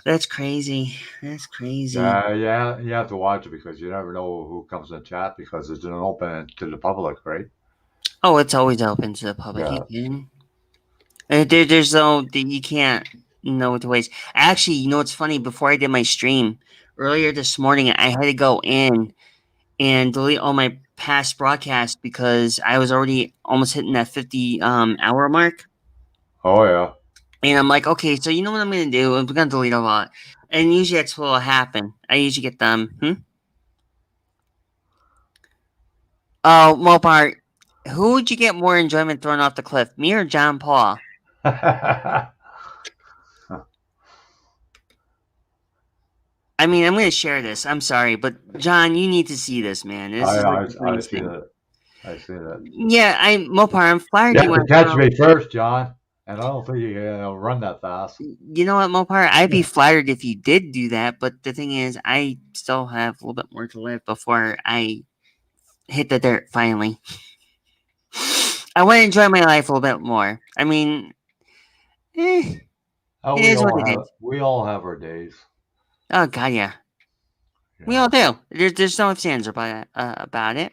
That's crazy. That's crazy. Yeah, yeah, you have to watch it because you never know who comes in chat because it's an open to the public, right? Oh, it's always open to the public. You Yeah. kidding? There's no, you can't know what to waste. Actually, you know what's funny? Before I did my stream earlier this morning, I had to go in and delete all my past broadcasts because I was already almost hitting that 50 hour mark. Oh yeah. And I'm like, okay, so you know what I'm gonna do? I'm gonna delete a lot. And usually that's what will happen. I usually get them. Oh, Mopar, who would you get more enjoyment thrown off the cliff? Me or John Paul? I mean, I'm going to share this. I'm sorry, but John, you need to see this, man. This is like the I funniest see thing. that. I see that. Yeah, Mopar, I'm flattered You you have to want to catch throw. me first, John. And I don't think you can run that fast. You know what, Mopar? I'd be flattered if you did do that, but the thing is, I still have a little bit more to live before I hit the dirt finally. I want to enjoy my life a little bit more. I mean, it Oh, is what it is. we all have our days. Oh, God, yeah. You We all know, do. There's no ifs, ands about it.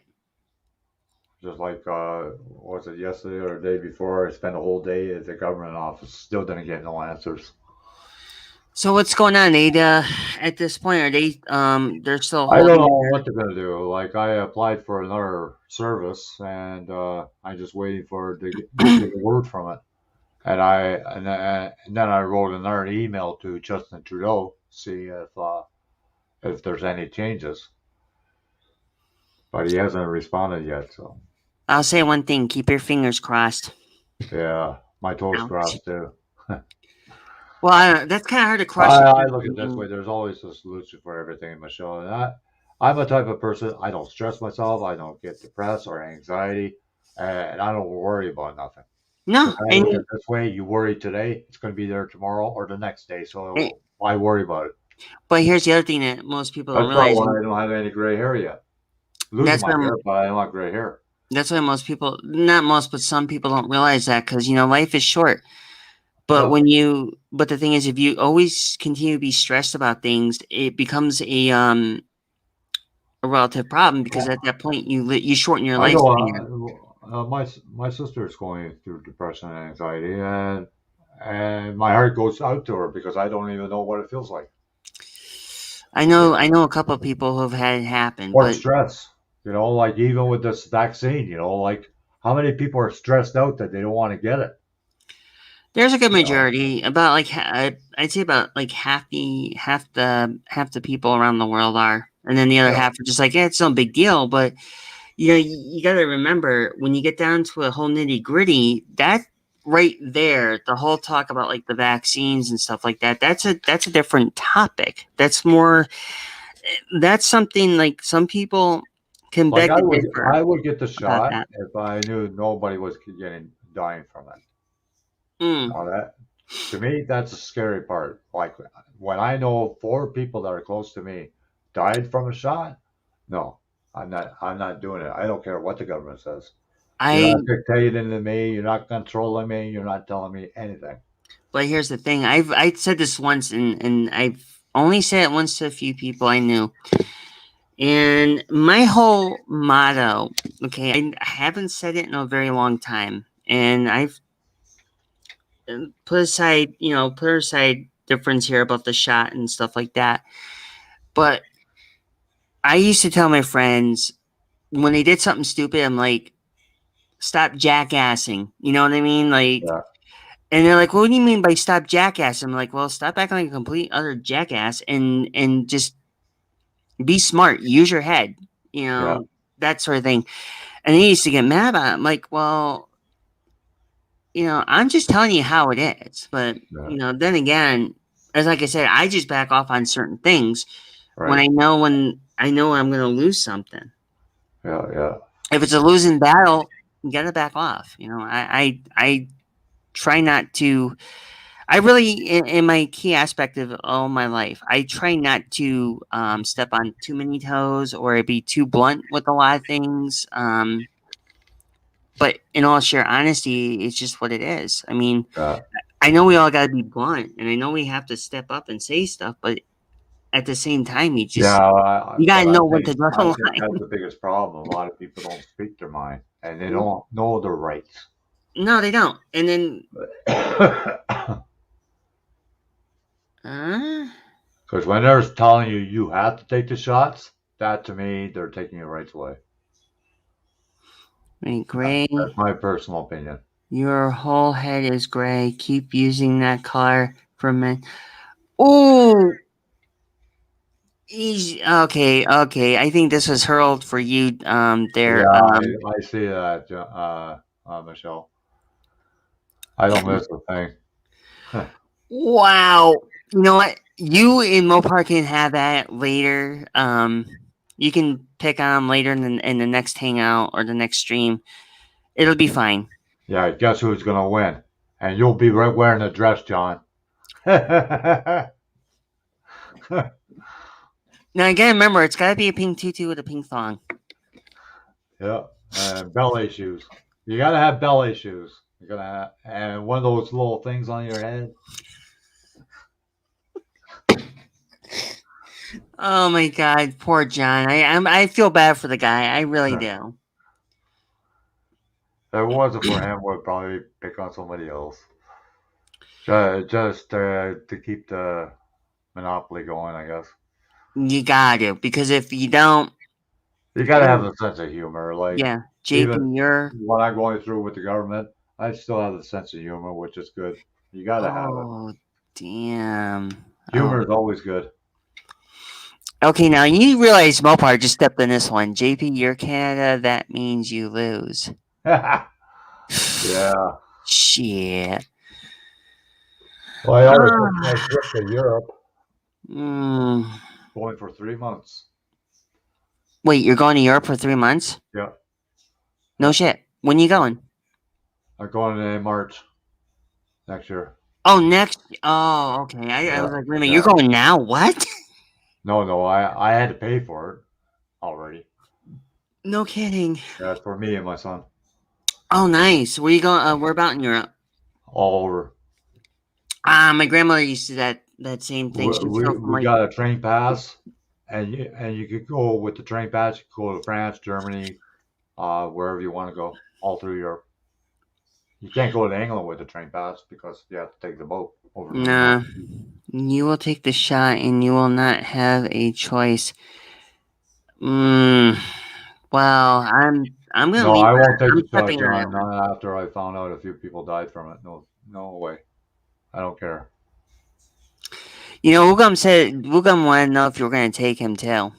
just like was it yesterday or the day before? I spent a whole day at the government office, still didn't get no answers. So what's going on, Ada? At this point, are they they're still I don't holding? know what they're gonna do. Like I applied for another service, and I'm just waiting for to get a word from it. And then I wrote another email to Justin Trudeau, see if there's any changes, but he hasn't responded yet. So I'll say one thing: keep your fingers crossed. yeah, my toes Ouch. crossed too. Well, I don't, that's kind of hard to cross your I fingers. look at it this way: there's always a solution for everything, Michelle. And I'm a type of person. I don't stress myself. I don't get depressed or anxiety, and I don't worry about nothing. No, Because I look at and, it this way: you worry today, it's going to be there tomorrow or the next day. and So why worry about it? but here's the other thing that most people don't That's probably realize, why and I don't have any gray hair yet. Losing that's my why hair, but I don't have gray hair. that's why most people, not most, but some people don't realize that because life is short. But Yeah. but the thing is, if you always continue to be stressed about things, it becomes a relative problem because at that point you shorten your I know lifespan. my sister is going through depression and anxiety, and my heart goes out to her because I don't even know what it feels like. You I know, know a couple of people who've had it happen, or but stress. Like even with this vaccine, like how many people are stressed out that they don't want to get it? there's a good You know, majority, about like I'd say about like half the people around the world are, and then the other yeah. half are just like, yeah, it's no big deal. But you got to remember when you get down to a whole nitty gritty, that right there, the whole talk about like the vaccines and stuff like that, that's a different topic. That's something like some people can Like beg to differ I would get the about shot that. if I knew nobody was getting dying from it. Mm. That to me, that's a scary part. Like when I know four people that are close to me died from a shot. No, I'm not doing it. I don't care what the government says. You're I not dictating to me. You're not controlling me. You're not telling me anything. But here's the thing. I said this once, and I've only said it once to a few people I knew. And my whole motto, okay, I haven't said it in a very long time, and I've put aside difference here about the shot and stuff like that. But I used to tell my friends when they did something stupid, I'm like, stop jackassing. You know what I mean? Like, Yeah, and they're like, "What do you mean by stop jackass?" I'm like, "Well, stop acting like a complete utter jackass and just be smart. Use your head. You yeah, know that sort of thing." And they used to get mad about it. I'm like, "Well, I'm just telling you how it is." But yeah. then again, as like I said, I just back off on certain things Right. when I know I'm going to lose something. Yeah. If it's a losing battle, you gotta back off. I try not to. I really, in my key aspect of all my life, I try not to step on too many toes or be too blunt with a lot of things. But in all sheer honesty, it's just what it is. I mean, Yeah. I know we all got to be blunt, and I know we have to step up and say stuff, but at the same time, Yeah, you but gotta know when to draw the I think line. that's the biggest problem. A lot of people don't speak their mind, and they don't know their rights. No, they don't. And then, Because when they're telling you you have to take the shots, that to me, they're taking your rights away. wait, Gray, That's my personal opinion. your whole head is gray. Keep using that color for men. Oh, okay. I think this was hurled for you, there. Yeah, I see that, Michelle. I don't miss a thing. Wow. You know what? You and Mopar can have that later. You can pick on 'em later in the next hangout or the next stream. It'll be fine. Yeah, guess who's gonna win? And you'll be right wearing a dress, John. Yeah, Now, again, remember, it's got to be a pink tutu with a pink thong. and ballet shoes. You gotta have ballet shoes. You're gonna have, and one of those little things on your head. Oh my God, poor John. I feel bad for the guy. I really do. If it wasn't for him, we'd probably pick on somebody else. Just to keep the monopoly going, I guess. You got to, because if you don't, You gotta have a sense of humor. Like, yeah, JP, even you're. what I'm going through with the government, I still have a sense of humor, which is good. You gotta have it. Oh, damn. Humor is always good. Okay, now you realize Mopar just stepped in this one. JP, you're Canada. That means you lose. Yeah. Shit. Well, I already took my trip to Europe, Mm. going for 3 months. Wait, you're going to Europe for 3 months? Yeah. No shit. When you going? I'm going in March next year. Oh, next. Oh, okay. I was like, wait a minute, you're going now? What? No, I had to pay for it already. No kidding. Yeah, it's for me and my son. Oh, nice. Where you going? Where about in Europe? All over. My grandmother used to that same thing. She'd We, go from we like, got a train pass, and you could go with the train pass. You could go to France, Germany, wherever you want to go, all through Europe. You can't go to England with the train pass because you have to take the boat over. nah. You will take the shot, and you will not have a choice. Well, I'm gonna No, leave. I won't take I'm the shot, stepping on John. that one. Not after I found out a few people died from it. No way. I don't care. You know, Wugum wanted to know if you were going to take him too.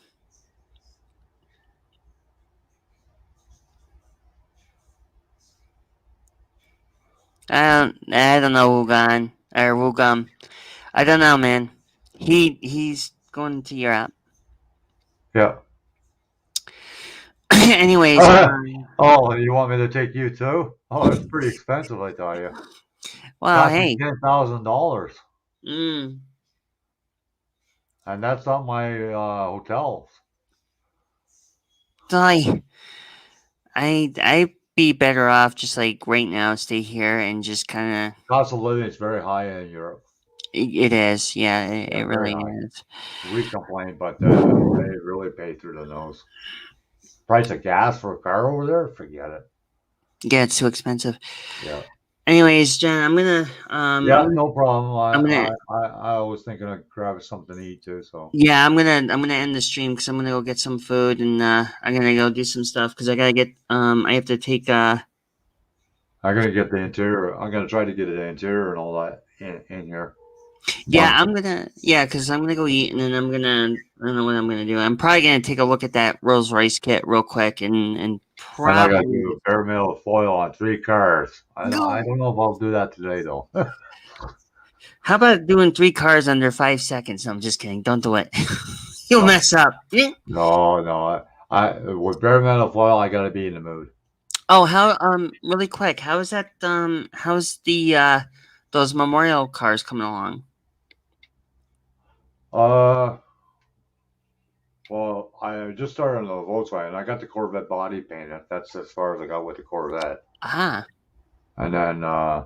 I don't know, Wugum. I don't know, man. He's going to Europe. Yeah. Anyways, Oh, you want me to take you too? Oh, it's pretty expensive, I tell you. well, hey, $10,000, mm, and that's not my hotels. so I'd be better off just like right now, stay here and just kind of. Cost of living is very high in Europe. It is, yeah, it Yeah, really very high. is. We complain, but they really pay through the nose. Price of gas for a car over there, forget it. Yeah, it's too expensive. Yeah. Anyways, Jen, I'm gonna Yeah, no problem. I'm gonna I was thinking of grabbing something to eat too. So yeah, I'm gonna end the stream because I'm gonna go get some food and I'm gonna go do some stuff because I gotta get I have to take I'm gonna get the interior. I'm gonna try to get the interior and all that in here. yeah, because I'm gonna go eat and then I don't know what I'm gonna do. I'm probably gonna take a look at that Rolls Royce kit real quick and And I got to probably do a bare metal foil on 3 cars. I don't know if I'll do that today though. how about doing 3 cars under 5 seconds? No, I'm just kidding. Don't do it. You'll mess up. Yeah. No, With bare metal foil, I gotta be in the mood. Oh, how really quick, how is that how's the those memorial cars coming along? Uh, well, I just started on the Volkswagen. I got the Corvette body painted. That's as far as I got with the Corvette. Ah. And then I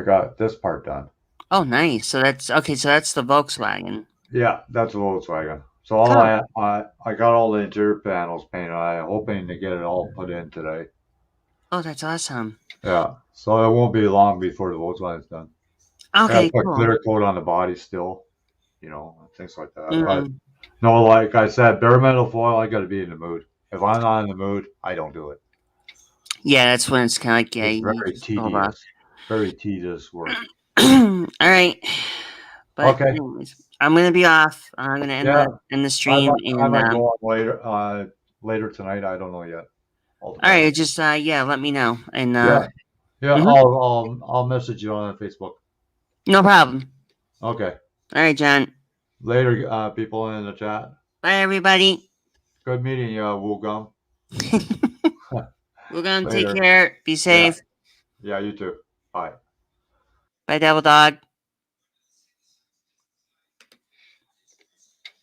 got this part done. Oh, nice. So that's okay, so that's the Volkswagen. Yeah, that's a Volkswagen. So all Cool. I got all the interior panels painted. I'm hoping to get it all put in today. Oh, that's awesome. Yeah, so it won't be long before the Volkswagen's done. I gotta Okay, put cool. clear coat on the body still, things like that. But Mm. no, like I said, bare metal foil, I gotta be in the mood. If I'm not in the mood, I don't do it. Yeah, that's when it's kind of like, yeah, It's you very just hold off. tedious. Very tedious work. All right. But Okay. anyways, I'm gonna be off. I'm gonna Yeah, end the I stream might I and might go on later tonight. I don't know yet. All all depends. right, just yeah, let me know. And Yeah, yeah. mhm, I'll message you on Facebook. no problem. Okay. All right, John. Later, people in the chat. Bye, everybody. Good meeting you, Woogum. We're gonna take Later. care. Be Yeah. safe. Yeah, you too. Bye. Bye, Devil Dog.